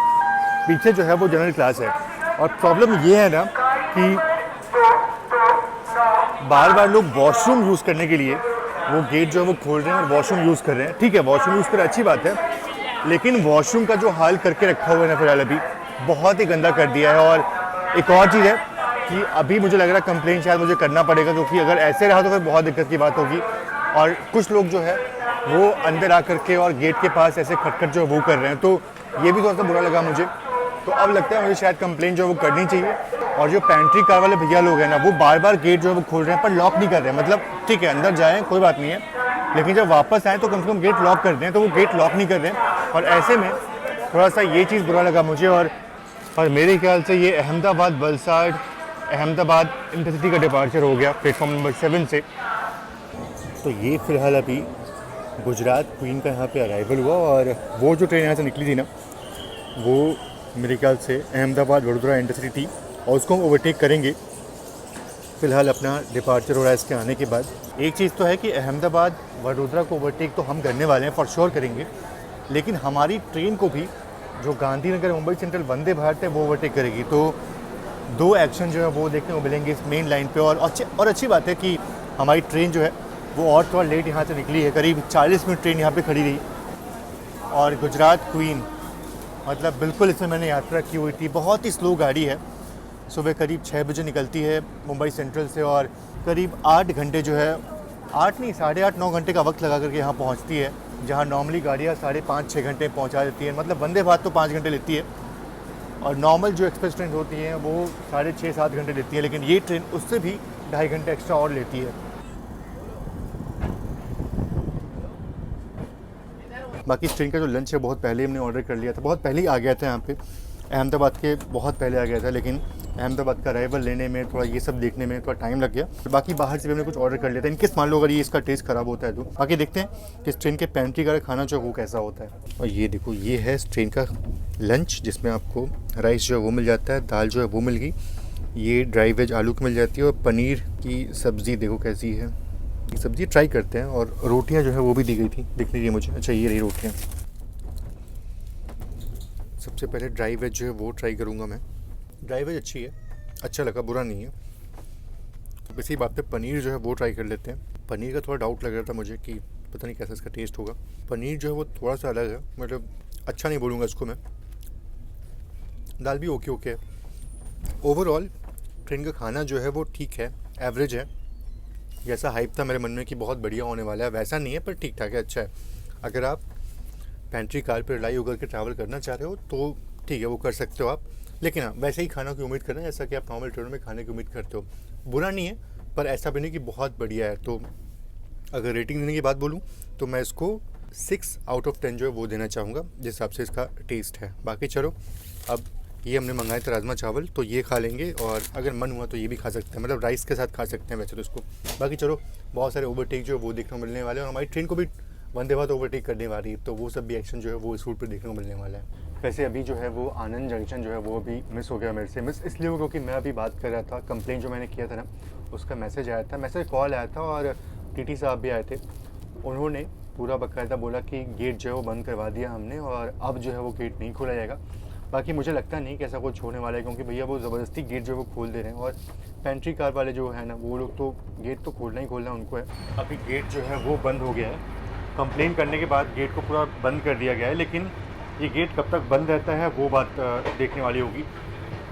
पीछे जो है वो जनरल क्लास है। और प्रॉब्लम ये है ना कि बार बार लोग वॉशरूम यूज़ करने के लिए वो गेट जो है वो खोल रहे हैं और वॉशरूम यूज़ कर रहे हैं। ठीक है, वॉशरूम यूज़ कर अच्छी बात है, लेकिन वॉशरूम का जो हाल करके रखा हुआ है ना फिलहाल अभी बहुत ही गंदा कर दिया है। और एक और चीज़ है कि अभी मुझे लग रहा है कंप्लेंट शायद मुझे करना पड़ेगा, क्योंकि अगर ऐसे रहा तो फिर बहुत दिक्कत की बात होगी। और कुछ लोग जो है वो अंदर आकर के और गेट के पास ऐसे खटखट जो वो कर रहे हैं, तो ये भी थोड़ा सा बुरा लगा मुझे। तो अब लगता है मुझे शायद कंप्लेंट जो है वो करनी चाहिए। और जो पेंट्री कार वाले भैया लोग हैं ना, वो बार बार गेट जो है वो खोल रहे हैं पर लॉक नहीं कर रहे हैं। मतलब ठीक है, अंदर जाएँ कोई बात नहीं है, लेकिन जब वापस आएँ तो कम से कम गेट लॉक कर दें। तो वो गेट लॉक नहीं कर रहे हैं और ऐसे में थोड़ा सा ये चीज़ बुरा लगा मुझे। और मेरे ख्याल से ये अहमदाबाद वलसाड अहमदाबाद इंटरसिटी का डिपार्चर हो गया प्लेटफॉर्म नंबर 7 से। तो ये फ़िलहाल अभी गुजरात क्वीन का यहाँ पे अराइवल हुआ और वो जो ट्रेन यहाँ से निकली थी ना, वो मेरे ख्याल से अहमदाबाद वडोदरा इंटरसिटी थी और उसको हम ओवरटेक करेंगे। फ़िलहाल अपना डिपार्चर हो रहा है इसके आने के बाद। एक चीज़ तो है कि अहमदाबाद वडोदरा को ओवरटेक तो हम करने वाले हैं, फॉर श्योर करेंगे, लेकिन हमारी ट्रेन को भी जो गांधीनगर मुंबई सेंट्रल वंदे भारत है वो ओवरटेक करेगी। तो 2 एक्शन जो है वो देखने को मिलेंगे इस मेन लाइन पे। और अच्छी बात है कि हमारी ट्रेन जो है वो और थोड़ा लेट यहाँ से निकली है, करीब 40 मिनट ट्रेन यहाँ पे खड़ी रही। और गुजरात क्वीन मतलब बिल्कुल इसमें मैंने यात्रा की हुई थी, बहुत ही स्लो गाड़ी है। सुबह करीब 6 बजे निकलती है मुंबई सेंट्रल से और करीब 8 घंटे जो है, 8 नहीं 8.5 9 घंटे का वक्त लगा करके यहाँ पहुँचती है, जहाँ नॉर्मली गाड़ियाँ 5.5 6 घंटे पहुँचा देती हैं। मतलब वंदे भारत तो 5 घंटे लेती है और नॉर्मल जो एक्सप्रेस ट्रेन होती हैं वो 6.5 7 घंटे लेती है, लेकिन ये ट्रेन उससे भी 2.5 घंटे एक्स्ट्रा और लेती है। बाकी इस ट्रेन का जो लंच है बहुत पहले हमने ऑर्डर कर लिया था, बहुत पहले ही आ गया था यहाँ पे, अहमदाबाद के बहुत पहले आ गया था, लेकिन अहमदाबाद का अराइवल लेने में थोड़ा ये सब देखने में थोड़ा टाइम लग गया। बाकी बाहर से भी हमने कुछ ऑर्डर कर लिया था, इनकेस मान लो अगर ये इसका टेस्ट ख़राब होता है तो। बाकी देखते हैं कि इस ट्रेन के पेंट्री का खाना जो है वो कैसा होता है। और ये देखो, ये है इस ट्रेन का लंच, जिसमें आपको राइस जो है वो मिल जाता है, दाल जो है वो मिल गई, ये ड्राई वेज आलू की मिल जाती है और पनीर की सब्ज़ी देखो कैसी है, ये सब्ज़ी ट्राई करते हैं। और रोटियाँ जो है वो भी दी गई थी, दिख नहीं रही मुझे, अच्छा ये रही रोटियाँ। सबसे पहले ड्राई वेज जो है वो ट्राई करूँगा मैं। ड्राई वेज अच्छी है, अच्छा लगा, बुरा नहीं है। तो इसी बात पे पनीर जो है वो ट्राई कर लेते हैं। पनीर का थोड़ा डाउट लग रहा था मुझे कि पता नहीं कैसा इसका टेस्ट होगा। पनीर जो है वो थोड़ा सा अलग है, मतलब अच्छा नहीं बोलूँगा इसको मैं। दाल भी ओके है। ओवरऑल ट्रेन का खाना जो है वो ठीक है, एवरेज है। जैसा हाइप था मेरे मन में कि बहुत बढ़िया होने वाला है, वैसा नहीं है, पर ठीक ठाक है, अच्छा है। अगर आप पेंट्री कार पर रिलाई होकर के ट्रैवल करना चाह रहे हो तो ठीक है, वो कर सकते हो आप। लेकिन हाँ, वैसे ही खाना की उम्मीद करना जैसा कि आप नॉर्मल ट्रेनों में खाने की उम्मीद करते हो। बुरा नहीं है, पर ऐसा भी नहीं कि बहुत बढ़िया है। तो अगर रेटिंग देने की बात बोलूँ तो मैं इसको 6 आउट ऑफ 10 जो है वो देना चाहूँगा, जिस हिसाब से इसका टेस्ट है। बाकी चलो, अब ये हमने मंगाए थे राजमा चावल, तो ये खा लेंगे और अगर मन हुआ तो ये भी खा सकते हैं, मतलब राइस के साथ खा सकते हैं वैसे तो इसको। बाकी चलो, बहुत सारे ओवरटेक जो है वो देखने को मिलने वाले हैं और हमारी ट्रेन को भी वंदे भारत ओवरटेक करने वाली है, तो वो सब भी एक्शन जो है वो इस रूट पर देखने को मिलने वाला है। वैसे अभी जो है वो आनंद जंक्शन जो है वो अभी मिस हो गया मेरे से। मिस इसलिए हो क्योंकि मैं अभी बात कर रहा था, कंप्लेंट जो मैंने किया था ना उसका मैसेज आया था, मैसेज कॉल आया था और टीटी साहब भी आए थे। उन्होंने पूरा बाकायदा बोला कि गेट जो है वो बंद करवा दिया हमने और अब जो है वो गेट नहीं खोला जाएगा। बाकी मुझे लगता नहीं कि ऐसा कुछ होने वाला है, क्योंकि भैया वो ज़बरदस्ती गेट जो है वो खोल दे रहे हैं, और पेंट्री कार वाले जो है ना वो लोग तो गेट तो खोलना ही खोलना उनको है। अभी गेट जो है वो बंद हो गया है, कंप्लेन करने के बाद गेट को पूरा बंद कर दिया गया है, लेकिन ये गेट कब तक बंद रहता है वो बात देखने वाली होगी।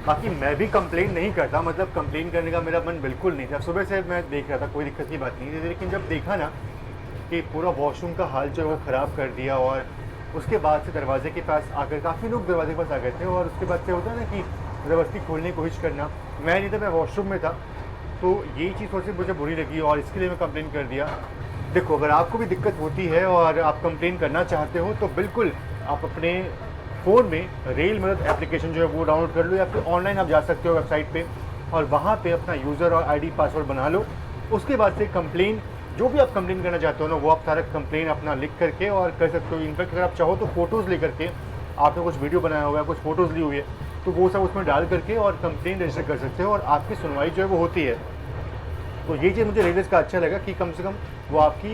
बाकी मैं भी कंप्लेन नहीं करता, मतलब कंप्लेन करने का मेरा मन बिल्कुल नहीं था। सुबह से मैं देख रहा था, कोई दिक्कत की बात नहीं थी, लेकिन जब देखा ना कि पूरा वॉशरूम का हाल जो है वो ख़राब कर दिया, और उसके बाद से दरवाजे के पास आकर काफ़ी लोग दरवाजे के पास आ गए थे, और उसके बाद से होता है ना कि ज़बरदस्ती खोलने की कोशिश करना। मैं नहीं था, मैं वॉशरूम में था, तो यही चीज़ थोड़ी सी मुझे बुरी लगी और इसके लिए मैं कंप्लेन कर दिया। देखो, अगर आपको भी दिक्कत होती है और आप कंप्लेन करना चाहते हो तो बिल्कुल आप अपने फ़ोन में रेल मदद एप्लीकेशन जो है वो डाउनलोड कर लो, या फिर ऑनलाइन आप जा सकते हो वेबसाइट पे और वहाँ पे अपना यूज़र और आईडी पासवर्ड बना लो। उसके बाद से कंप्लेन, जो भी आप कंप्लेन करना चाहते हो ना, वो आप सारा कंप्लेन अपना लिख करके और कर सकते हो। इनफैक्ट अगर आप चाहो तो फ़ोटोज़ ले करके, आपने कुछ वीडियो बनाया हुआ है, कुछ फ़ोटोज़ ली हुई है, तो वो सब उसमें डाल करके और कंप्लेन रजिस्टर कर सकते हो, और आपकी सुनवाई जो है वो होती है। तो ये चीज़ मुझे रेलवेज़ का अच्छा लगा कि कम से कम वो आपकी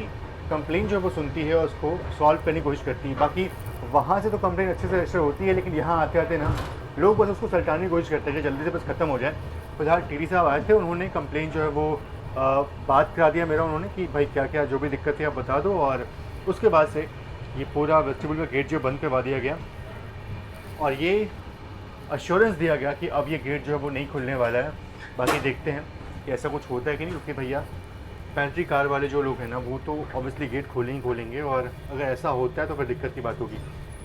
कंप्लेन जो है वो सुनती है और उसको सॉल्व करने की कोशिश करती है। बाकी वहाँ से तो कंप्लेन अच्छे से रजिस्टर होती है, लेकिन यहाँ आते आते ना लोग बस उसको सलटाने की कोशिश करते हैं कि जल्दी से बस ख़त्म हो जाए। फिलहाल टीडी साहब आए थे, उन्होंने कंप्लेन जो है वो बात करा दिया मेरा, उन्होंने कि भाई क्या क्या जो भी दिक्कत है आप बता दो, और उसके बाद से ये पूरा वेस्टिबुल का गेट जो बंद करवा दिया गया, और ये अश्योरेंस दिया गया कि अब ये गेट जो है वो नहीं खुलने वाला है। बाकी देखते हैं कि ऐसा कुछ होता है कि नहीं, क्योंकि भैया पेंट्री कार वाले जो लोग हैं ना वो तो ऑब्वियसली गेट खोलेंगे, और अगर ऐसा होता है तो फिर दिक्कत की बात होगी।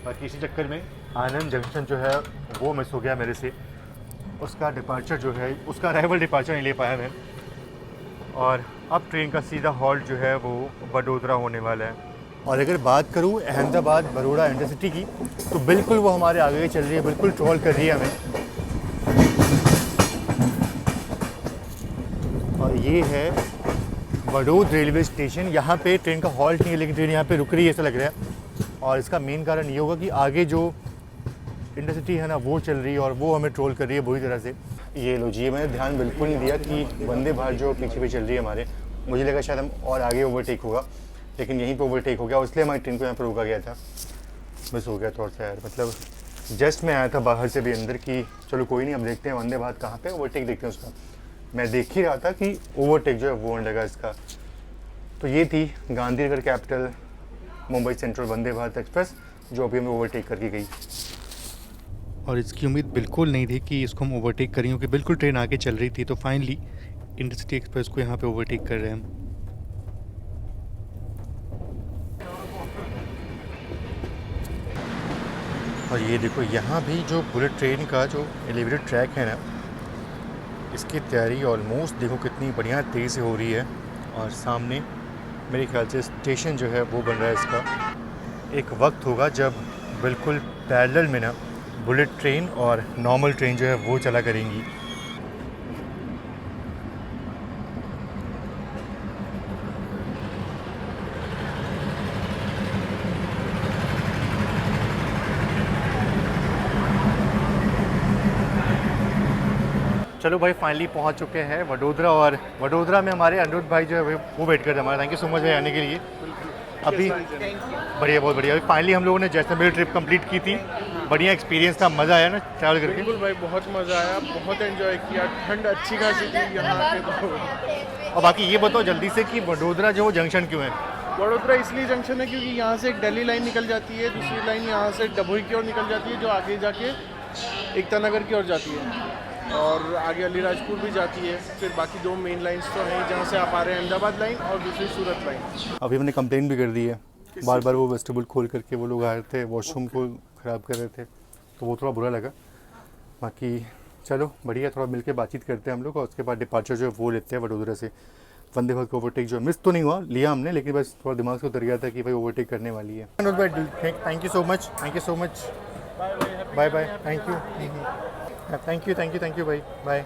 बाकी इसी चक्कर में आनंद जंक्शन जो है वो मिस हो गया मेरे से, उसका डिपार्चर जो है, उसका अराइवल डिपार्चर नहीं ले पाया मैं, और अब ट्रेन का सीधा हॉल्ट जो है वो वडोदरा होने वाला है। और अगर बात करूँ अहमदाबाद बड़ौदा इंटरसिटी की, तो बिल्कुल वो हमारे आगे चल रही है, बिल्कुल ट्रोल कर रही है हमें। और ये है वडोद रेलवे स्टेशन। यहाँ पे ट्रेन का हॉल्ट नहीं है, लेकिन ट्रेन यहाँ पे रुक रही है ऐसा लग रहा है, और इसका मेन कारण ये होगा कि आगे जो इंटरसिटी है ना वो चल रही है और वो हमें ट्रोल कर रही है बुरी तरह से। ये लो जी, मैंने ध्यान बिल्कुल नहीं दिया कि वंदे भारत जो पीछे चल रही है हमारे, मुझे लगा शायद हम और आगे ओवरटेक होगा, लेकिन यहीं पे ओवरटेक हो गया, इसलिए हमारी ट्रेन को यहाँ पर रोका गया था। बस हो गया थोड़ा सा यार, मतलब जस्ट मैं आया था बाहर से भी अंदर की, चलो कोई नहीं, अब देखते हैं वंदे भारत कहाँ पे ओवरटेक, देखते हैं उसका। मैं देख ही रहा था कि ओवरटेक जो है वो होने लगा इसका। तो ये थी Gandhinagar capital Mumbai central Vande Bharat express, जो अभी हमें ओवरटेक करके गई। और इसकी उम्मीद बिल्कुल नहीं थी कि इसको हम ओवरटेक करें, क्योंकि बिल्कुल ट्रेन आगे चल रही थी। तो फाइनली इंटरसिटी एक्सप्रेस को यहाँ पे ओवरटेक कर रहे हैं हम। और ये देखो, यहाँ भी जो बुलेट ट्रेन का जो एलिवेटेड ट्रैक है ना, इसकी तैयारी ऑलमोस्ट देखो कितनी बढ़िया तेज़ से हो रही है, और सामने मेरे ख्याल से स्टेशन जो है वो बन रहा है इसका। एक वक्त होगा जब बिल्कुल पैरेलल में ना बुलेट ट्रेन और नॉर्मल ट्रेन जो है वो चला करेंगी। चलो भाई, फाइनली पहुंच चुके हैं वडोदरा, और वडोदरा में हमारे अनिरुद्ध भाई जो है वो वेट करते हैं हमारे। थैंक यू सो मच भाई आने के लिए। अभी बढ़िया, बहुत बढ़िया। अभी फाइनली हम लोगों ने जैसलमेर ट्रिप कंप्लीट की थी, बढ़िया एक्सपीरियंस था, मज़ा आया ना ट्रैवल करके? बिल्कुल भाई, बहुत मज़ा आया, बहुत एंजॉय किया, ठंड अच्छी खासी थी यहाँ पे तो। और बाकी ये बताओ जल्दी से कि वडोदरा जो जंक्शन क्यों है? वडोदरा इसलिए जंक्शन है क्योंकि यहाँ से एक दिल्ली लाइन निकल जाती है, दूसरी लाइन यहाँ से डभोई की ओर निकल जाती है, जो आगे जाके एकता नगर की ओर जाती है, और आगे अलीराजपुर भी जाती है। फिर बाकी दो मेन लाइंस तो हैं जहाँ से आप आ रहे हैं, अहमदाबाद लाइन और दूसरी सूरत लाइन। अभी हमने कंप्लेन भी कर दी है, बार बार वो वेस्टिबुल खोल करके वो लोग आ रहे थे, वॉशरूम को ख़राब कर रहे थे, तो वो थोड़ा बुरा लगा। बाकी चलो बढ़िया, थोड़ा मिलके बातचीत करते हैं हम लोग, और उसके बाद डिपार्चर जो है वो लेते हैं वडोदरा से। वंदे भारत को ओवरटेक जो है मिस तो नहीं हुआ, लिया हमने, लेकिन बस थोड़ा दिमाग से उतर गया था कि भाई ओवरटेक करने वाली है। Thank you so much, thank you so much, bye bye, thank you, thank you भाई, बाय।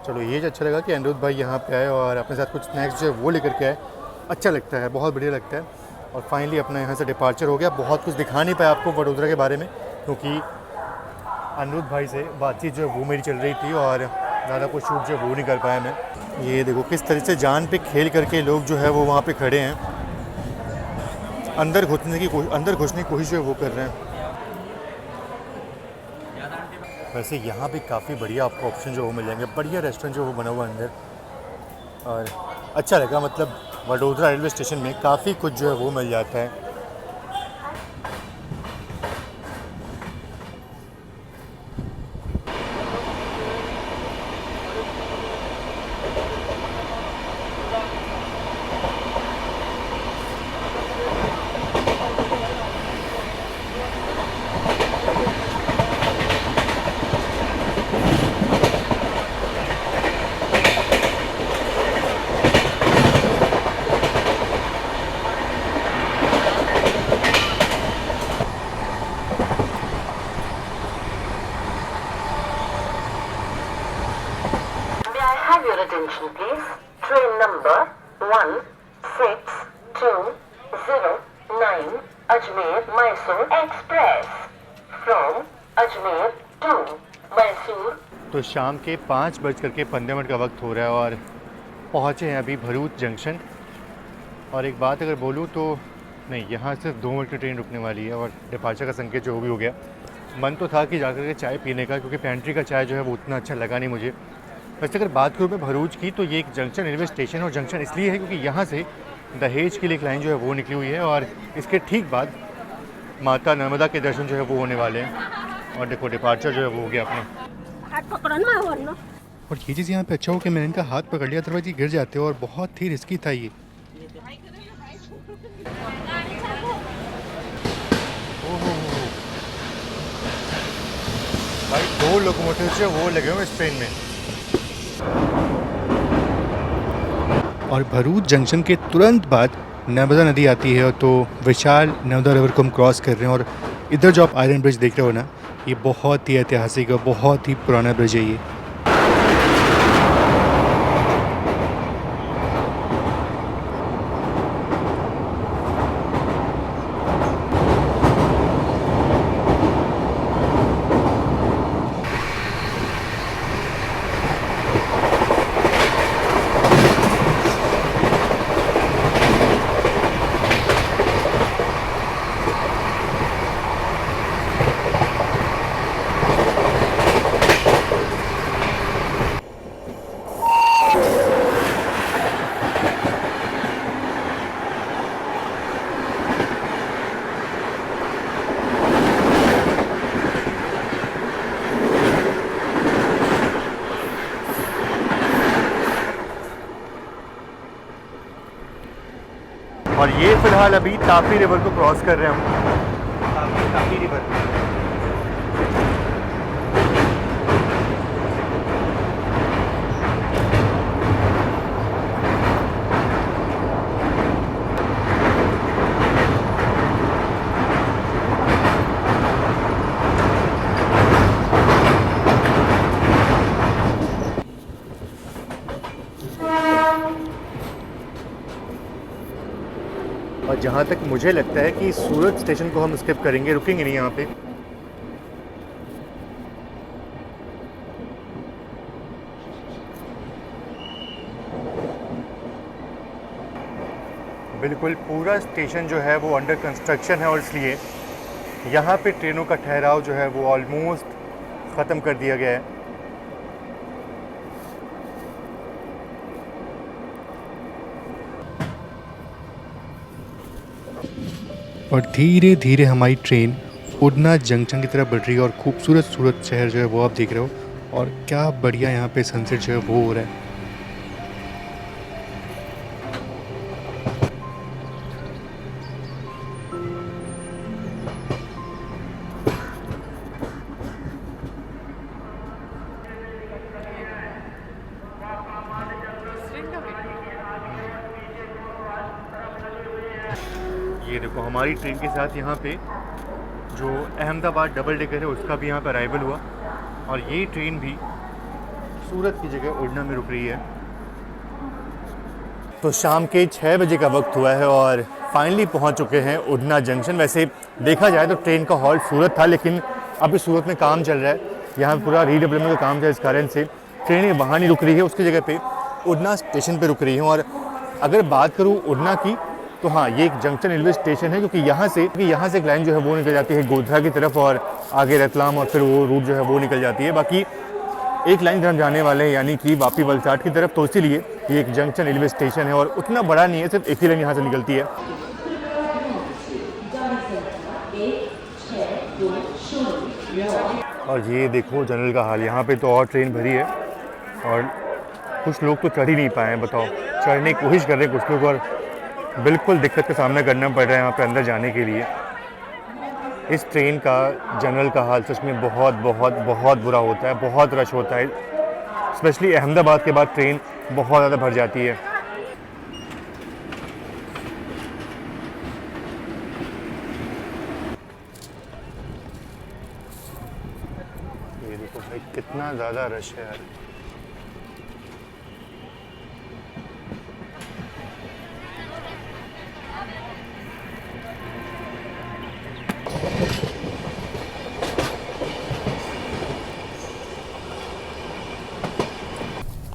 चलो ये अच्छा लगा कि अनिरुद्ध भाई यहाँ पे आए और अपने साथ कुछ स्नैक्स जो है वो लेकर के आए, अच्छा लगता है, बहुत बढ़िया लगता है। और फाइनली अपना यहाँ से डिपार्चर हो गया। बहुत कुछ दिखा नहीं पाया आपको वडोदरा के बारे में, क्योंकि अनिरुद्ध भाई से बातचीत जो है वो मेरी चल रही थी, और ज़्यादा कुछ शूट जो है वो नहीं कर पाया मैं। ये देखो किस तरह से जान पे खेल करके लोग जो है वो वहाँ पे खड़े हैं, अंदर घुसने की कोशिश जो है वो कर रहे हैं। वैसे यहाँ पे काफ़ी बढ़िया आपको ऑप्शन जो वो मिल जाएंगे, बढ़िया रेस्टोरेंट जो वो बना हुआ है अंदर, और अच्छा लगा। मतलब वडोदरा रेलवे स्टेशन में काफ़ी कुछ जो है वो मिल जाता है। May I have your attention, please? Train number 1620 Ajmer Mysore Express from Ajmer to Mysore. तो शाम के 5:15 का वक्त हो रहा है और पहुँचे हैं अभी भरूच जंक्शन। और एक बात अगर बोलूँ तो नहीं, यहाँ सिर्फ 2 मिनट की ट्रेन रुकने वाली है और डिपार्चर का संकेत जो भी हो गया। मन तो था कि जाकर के चाय पीने का, क्योंकि पेंट्री का चाय जो है वो उतना अच्छा लगा नहीं मुझे। वैसे अगर बात करूँ मैं भरूच की, तो ये एक जंक्शन रेलवे स्टेशन, और जंक्शन इसलिए है क्योंकि यहाँ से दहेज की एक लाइन जो है वो निकली हुई है और इसके ठीक बाद माता नर्मदा के दर्शन जो है वो होने वाले हैं। और देखो डिपार्चर जो है वो हो गया अपना। और ये चीज़ यहाँ पे अच्छा हो कि मैंने इनका हाथ पकड़ लिया, अदरवाइज ये गिर जाते और बहुत ही रिस्की था ये। भाई 2 लोकोमोटिव जो वो लगे हुए इस ट्रेन में। और भरूच जंक्शन के तुरंत बाद नर्मदा नदी आती है, तो विशाल नर्मदा रिवर को हम क्रॉस कर रहे हैं। और इधर जो आप आयरन ब्रिज देख रहे हो ना, ये बहुत ही ऐतिहासिक और बहुत ही पुराना ब्रिज है ये। और ये फिलहाल अभी तापी रिवर को क्रॉस कर रहे हैं हम। तापी रिवर। और जहाँ तक मुझे लगता है कि सूरत स्टेशन को हम स्किप करेंगे, रुकेंगे नहीं यहाँ पे। बिल्कुल पूरा स्टेशन जो है वो अंडर कंस्ट्रक्शन है और इसलिए यहाँ पे ट्रेनों का ठहराव जो है वो ऑलमोस्ट ख़त्म कर दिया गया है। और धीरे धीरे हमारी ट्रेन उड़ना जंक्शन की तरफ बढ़ रही है और खूबसूरत सूरत शहर जो है वो आप देख रहे हो। और क्या बढ़िया यहाँ पे सनसेट जो है वो हो रहा है। ये देखो हमारी ट्रेन के साथ यहाँ पे जो अहमदाबाद डबल डेकर है उसका भी यहाँ पर अराइवल हुआ और ये ट्रेन भी सूरत की जगह उड़ना में रुक रही है। तो शाम के 6 बजे का वक्त हुआ है और फाइनली पहुँच चुके हैं उड़ना जंक्शन। वैसे देखा जाए तो ट्रेन का हॉल्ट सूरत था, लेकिन अभी सूरत में काम चल रहा है, यहाँ पूरा रीडेवलपमेंट का काम चल रहा है, इस कारण से ट्रेनें वहाँ नहीं रुक रही है, उसकी जगह पे उड़ना स्टेशन पे रुक रही हैं। और अगर बात करूँ उड़ना की तो हाँ, ये एक जंक्शन रेलवे स्टेशन है क्योंकि यहाँ से एक लाइन जो है वो निकल जाती है गोधरा की तरफ और आगे रतलाम और फिर वो रूट जो है वो निकल जाती है। बाकी एक लाइन हम जाने वाले हैं यानी कि वापी वलसाड की तरफ, तो इसीलिए ये एक जंक्शन रेलवे स्टेशन है और उतना बड़ा नहीं है, सिर्फ एक ही लाइन यहाँ से निकलती है। और ये देखो जनरल का हाल, यहाँ पे तो और ट्रेन भरी है और कुछ लोग तो चढ़ ही नहीं पाए हैं। बताओ, चढ़ने की कोशिश कर रहे हैं कुछ लोग और बिल्कुल दिक्कत का सामना करना पड़ रहा है यहाँ पे अंदर जाने के लिए। इस ट्रेन का जनरल का हाल सच में बहुत बहुत बहुत बुरा होता है, बहुत रश होता है, स्पेशली अहमदाबाद के बाद ट्रेन बहुत ज़्यादा भर जाती है। ये देखो भाई कितना ज़्यादा रश है यार।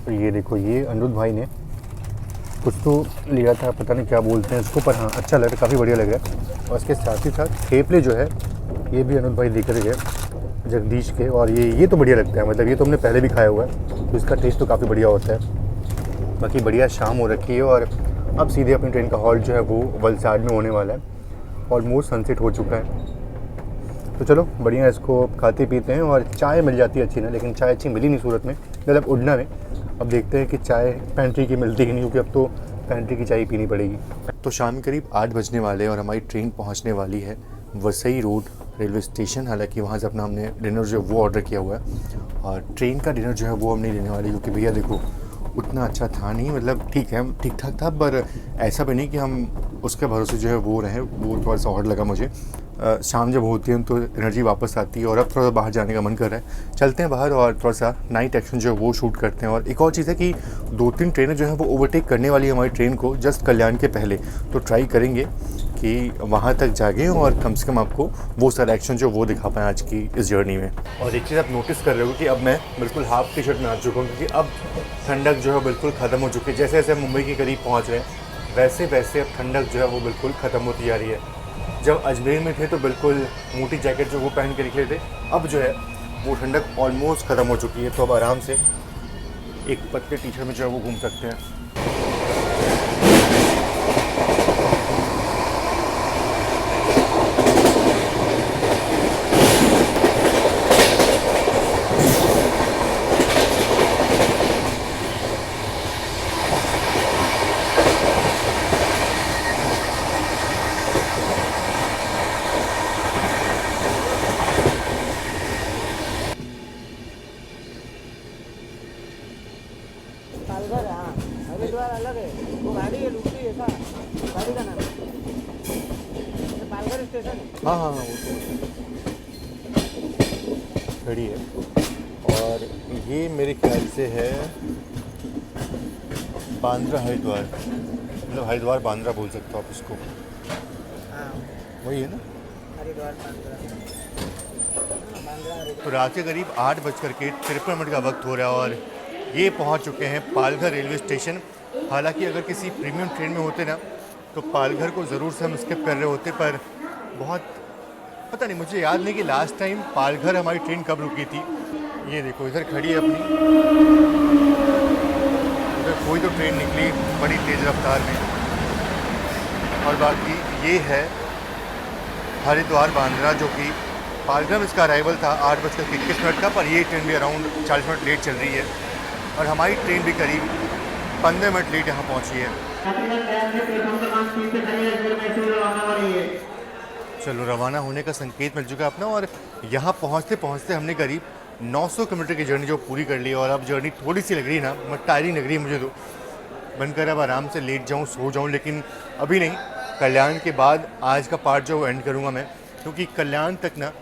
ये देखो, ये अनिरुद्ध भाई ने कुछ तो लिया था, पता नहीं क्या बोलते हैं इसको, पर हाँ अच्छा लग रहा है, काफ़ी बढ़िया लग रहा है। और इसके साथ ही साथ थेपले जो है ये भी अनिरुद्ध भाई देकर गए जगदीश के, और ये तो बढ़िया लगता है, मतलब ये तो हमने पहले भी खाया हुआ है तो इसका टेस्ट तो काफ़ी बढ़िया होता है। बाकी बढ़िया शाम हो रखी है और अब सीधे अपनी ट्रेन का हॉल्ट जो है वो वलसाड में होने वाला है। ऑलमोस्ट सनसेट हो चुका है, तो चलो बढ़िया इसको खाते पीते हैं। और चाय मिल जाती है अच्छी ना, लेकिन चाय अच्छी मिली नहीं सूरत में, मतलब उड़ना में। अब देखते हैं कि चाय पेंट्री की मिलती ही नहीं, क्योंकि अब तो पेंट्री की चाय पीनी पड़ेगी। तो शाम करीब 8 बजने वाले हैं और हमारी ट्रेन पहुंचने वाली है वसई रोड रेलवे स्टेशन। हालांकि वहां से अपना हमने डिनर जो है वो ऑर्डर किया हुआ है और ट्रेन का डिनर जो है वो हम नहीं लेने वाले, क्योंकि भैया देखो उतना अच्छा था नहीं, मतलब ठीक है ठीक ठाक था, पर ऐसा भी नहीं कि हम उसके भरोसे जो है वो रहे, वो थोड़ा सा और लगा मुझे। शाम जब होती है तो एनर्जी वापस आती है और अब थोड़ा सा बाहर जाने का मन कर रहा है। चलते हैं बाहर और थोड़ा सा नाइट एक्शन जो है वो शूट करते हैं। और एक और चीज़ है कि 2-3 ट्रेनें जो है वो ओवरटेक करने वाली है हमारी ट्रेन को जस्ट कल्याण के पहले, तो ट्राई करेंगे कि वहाँ तक जागें और कम से कम आपको वो सारा एक्शन जो वो दिखा पाएँ आज की इस जर्नी में। और एक चीज़ आप नोटिस कर रहे हो कि अब मैं बिल्कुल हाफ टी शर्ट में आ चुका हूँ, क्योंकि अब ठंडक जो है बिल्कुल ख़त्म हो चुकी है। जैसे जैसे मुंबई के करीब पहुँच रहे हैं वैसे वैसे अब ठंडक जो है वो बिल्कुल ख़त्म होती जा रही है। जब अजमेर में थे तो बिल्कुल मोटी जैकेट जो वो पहन के निकले थे, अब जो है वो ठंडक ऑलमोस्ट ख़त्म हो चुकी है, तो अब आराम से एक पतले टी शर्ट में जो है वो घूम सकते हैं। पालघर, हाँ हरिद्वार अलग है, वो गाड़ी है दूसरी है, सा गाड़ी का नाम ये पालघर स्टेशन है। हाँ हाँ हाँ, वो खड़ी है। और ये मेरे ख्याल से है बांद्रा हरिद्वार, मतलब हरिद्वार बांद्रा बोल सकते हो आप इसको, हाँ वही है ना। हरिद्वार बांद्रा तो रात के करीब 8:53 का वक्त हो रहा है और ये पहुंच चुके हैं पालघर रेलवे स्टेशन। हालांकि अगर किसी प्रीमियम ट्रेन में होते ना तो पालघर को ज़रूर से हम स्किप कर रहे होते, पर बहुत पता नहीं, मुझे याद नहीं कि लास्ट टाइम पालघर हमारी ट्रेन कब रुकी थी। ये देखो इधर खड़ी है अपनी, उधर कोई तो ट्रेन निकली बड़ी तेज़ रफ्तार में। और बाकी ये है हरिद्वार बांद्रा, जो कि पालघर में इसका अराइवल था 8:21 का, पर ये ट्रेन भी अराउंड 40 मिनट लेट चल रही है और हमारी ट्रेन भी करीब 15 मिनट लेट यहाँ पहुँची है। चलो रवाना होने का संकेत मिल चुका है अपना, और यहाँ पहुँचते पहुँचते हमने करीब 900 किलोमीटर की जर्नी जो पूरी कर ली। और अब जर्नी थोड़ी सी लग रही है ना, मत टायरिंग लग रही है मुझे, तो बनकर अब आराम से लेट जाऊँ सो जाऊँ, लेकिन अभी नहीं। कल्याण के बाद आज का पार्ट जो एंड करूँगा मैं, क्योंकि कल्याण तक ना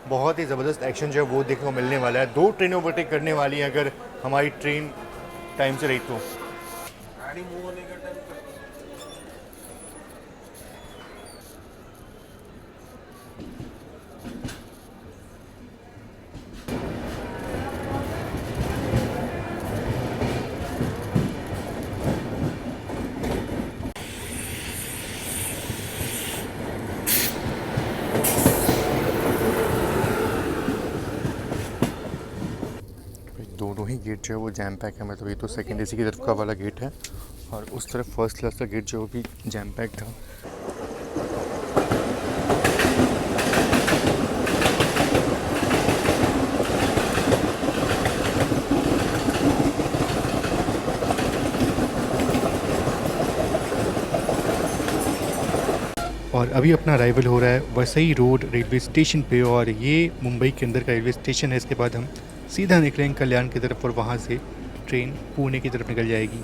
बहुत ही ज़बरदस्त एक्शन जो है वो देखने को मिलने वाला है। 2 ट्रेनें ओवरटेक करने वाली हैं अगर हमारी ट्रेन टाइम से रही तो। गाड़ी मूव होने का टाइम गेट जो है वो जैम पैक है, मतलब ये तो सेकेंड एसी की तरफ का वाला गेट है और उस तरफ फर्स्ट क्लास का गेट जो वो भी जैम पैक था। और अभी अपना अराइवल हो रहा है वसई रोड रेलवे स्टेशन पे, और ये मुंबई के अंदर का रेलवे स्टेशन है। इसके बाद हम सीधा निकलेंगे कल्याण की तरफ और वहाँ से ट्रेन पुणे की तरफ निकल जाएगी।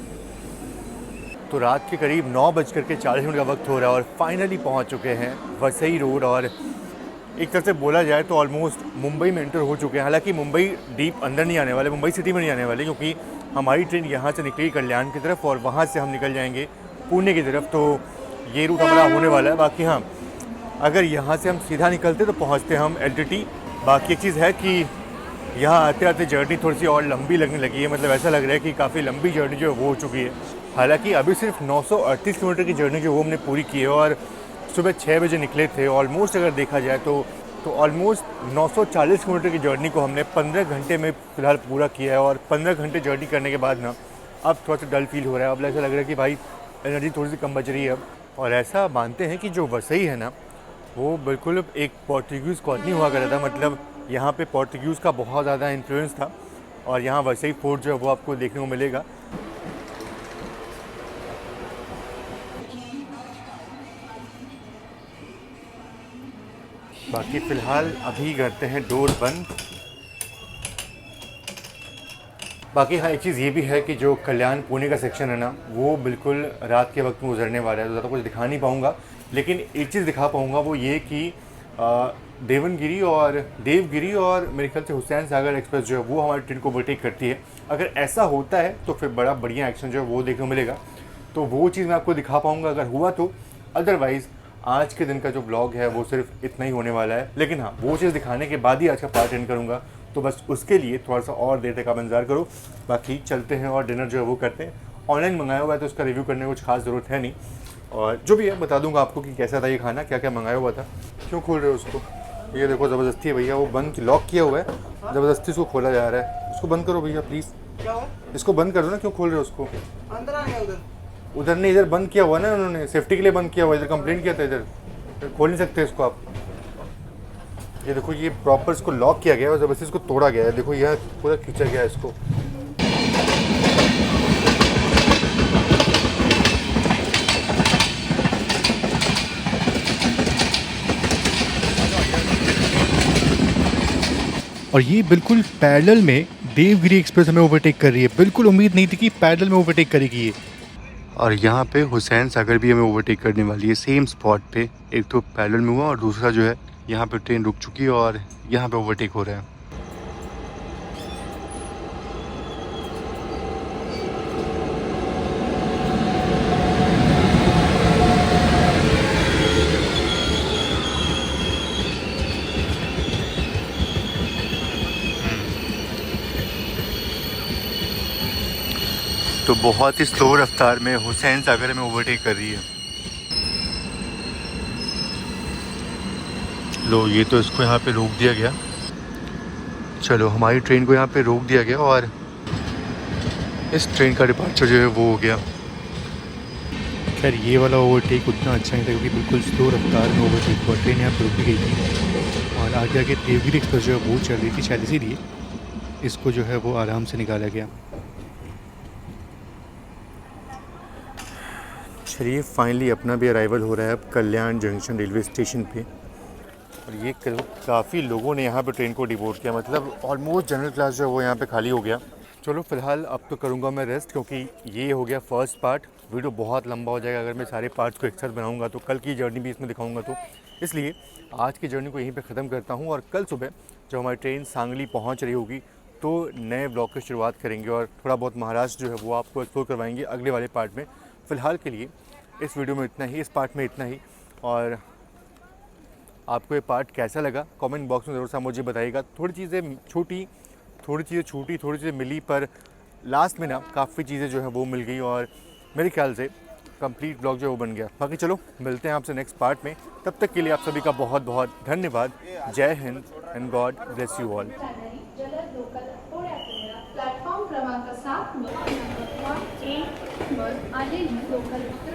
तो रात के करीब 9:40 का वक्त हो रहा है और फाइनली पहुंच चुके हैं वसई रोड। और एक तरह से बोला जाए तो ऑलमोस्ट मुंबई में एंटर हो चुके हैं। हालांकि मुंबई डीप अंदर नहीं आने वाले, मुंबई सिटी में नहीं आने वाले, क्योंकि हमारी ट्रेन यहाँ से निकलेगी कल्याण की तरफ और वहाँ से हम निकल जाएंगे पुणे की तरफ। तो ये रूट हमारा होने वाला है। बाकी हाँ, अगर यहाँ से हम सीधा निकलते तो पहुँचते हम LTT। बाकी एक चीज़ है कि यहाँ आते आते जर्नी थोड़ी सी और लंबी लगने लगी है, मतलब ऐसा लग रहा है कि काफ़ी लंबी जर्नी जो है वो हो चुकी है। हालांकि अभी सिर्फ 938 किलोमीटर की जर्नी जो वो हमने पूरी की है और सुबह 6 बजे निकले थे। ऑलमोस्ट अगर देखा जाए तो ऑलमोस्ट 940 किलोमीटर की जर्नी को हमने 15 घंटे में फ़िलहाल पूरा किया है। और 15 घंटे जर्नी करने के बाद ना अब थोड़ा सा डल फील हो रहा है। अब ऐसा लग रहा है कि भाई एनर्जी थोड़ी सी कम बच रही है अब। और ऐसा मानते हैं कि जो वसई है ना वो बिल्कुल एक पोर्तुगीज़ कॉलोनी हुआ करता था, मतलब यहाँ पे पोर्तुगीज़ का बहुत ज़्यादा इन्फ्लुएंस था। और यहाँ वसई फोर्ट जो है वो आपको देखने को मिलेगा। बाकी फ़िलहाल अभी करते हैं डोर बंद। बाकी हाँ, एक चीज़ ये भी है कि जो कल्याण पुणे का सेक्शन है ना वो बिल्कुल रात के वक्त में गुजरने वाला है, तो ज़्यादा कुछ दिखा नहीं पाऊँगा। लेकिन एक चीज़ दिखा पाऊँगा वो ये कि देवगिरी और मेरे ख्याल से हुसैन सागर एक्सप्रेस जो है वो हमारी ट्रेन को ओवरटेक करती है। अगर ऐसा होता है तो फिर बड़ा बढ़िया एक्शन जो है वो देखने को मिलेगा, तो वो चीज़ मैं आपको दिखा पाऊँगा अगर हुआ तो। अदरवाइज़ आज के दिन का जो ब्लॉग है वो सिर्फ इतना ही होने वाला है। लेकिन हाँ, वो चीज़ दिखाने के बाद ही आज का पार्ट एंड करूँगा, तो बस उसके लिए थोड़ा सा और देर तक आप इंतज़ार करो। बाकी चलते हैं और डिनर जो है वो करते हैं। ऑनलाइन मंगाया हुआ है तो उसका रिव्यू करने की कुछ खास ज़रूरत है नहीं, और जो भी है बता दूंगा आपको कि कैसा था ये खाना, क्या क्या मंगाया हुआ था। क्यों खोल रहे हो उसको? ये देखो ज़बरदस्ती है भैया, वो बंद लॉक किया हुआ है, ज़बरदस्ती उसको खोला जा रहा है। उसको बंद करो भैया प्लीज़, इसको बंद कर दो ना। क्यों खोल रहे हो उसको? अंदर आ गया उधर नहीं, इधर बंद किया हुआ ना उन्होंने, सेफ्टी के लिए बंद किया हुआ। इधर कंप्लेंट किया था, इधर खोल नहीं सकते इसको आप। ये देखो ये प्रॉपर इसको लॉक किया गया है और ज़बरदस्ती इसको तोड़ा गया है। देखो यह पूरा खींचा गया है इसको। और ये बिल्कुल पैरेलल में देवगिरी एक्सप्रेस हमें ओवरटेक कर रही है। बिल्कुल उम्मीद नहीं थी कि पैरेलल में ओवरटेक करेगी ये। और यहाँ पे हुसैन सागर भी हमें ओवरटेक करने वाली है सेम स्पॉट पे। एक तो पैरेलल में हुआ और दूसरा जो है यहाँ पे ट्रेन रुक चुकी है और यहाँ पे ओवरटेक हो रहा है। तो बहुत ही स्लो रफ्तार में हुसैन सागर में ओवरटेक कर रही है। लो ये तो इसको यहाँ पे रोक दिया गया। चलो हमारी ट्रेन को यहाँ पे रोक दिया गया और इस ट्रेन का डिपार्चर जो है वो हो गया। खैर ये वाला ओवरटेक उतना अच्छा नहीं था क्योंकि बिल्कुल स्लो रफ्तार में ओवरटेक हुआ। ट्रेन यहाँ पर रुकी गई थी और आगे आगे देवगिरी एक्सप्रेस जो है वो चल रही थी, शायद इसीलिए इसको जो है वो आराम से निकाला गया। चलिए फाइनली अपना भी अराइवल हो रहा है अब कल्याण जंक्शन रेलवे स्टेशन पे। और ये काफ़ी लोगों ने यहाँ पे ट्रेन को डिबोर्ड किया, मतलब ऑलमोस्ट जनरल क्लास जो है वो यहाँ पे खाली हो गया। चलो फिलहाल अब तो करूँगा मैं रेस्ट, क्योंकि ये हो गया फर्स्ट पार्ट। वीडियो बहुत लंबा हो जाएगा अगर मैं सारे पार्ट्स को एक साथ बनाऊँगा, तो कल की जर्नी भी इसमें दिखाऊँगा। तो इसलिए आज की जर्नी को यहीं पर ख़त्म करता हूँ और कल सुबह जब हमारी ट्रेन सांगली पहुँच रही होगी तो नए ब्लॉग की शुरुआत करेंगे और थोड़ा बहुत महाराष्ट्र जो है वो आपको एक्सप्लोर करवाएंगे अगले वाले पार्ट में। फ़िलहाल के लिए इस वीडियो में इतना ही, इस पार्ट में इतना ही। और आपको ये पार्ट कैसा लगा कमेंट बॉक्स में ज़रूर सा मुझे बताइएगा। थोड़ी चीज़ें छूटी, थोड़ी चीज़ें मिली, पर लास्ट में ना काफ़ी चीज़ें जो है वो मिल गई और मेरे ख्याल से कंप्लीट ब्लॉग जो है वो बन गया। बाकी चलो मिलते हैं आपसे नेक्स्ट पार्ट में, तब तक के लिए आप सभी का बहुत बहुत धन्यवाद। जय Hind and God bless you all. Local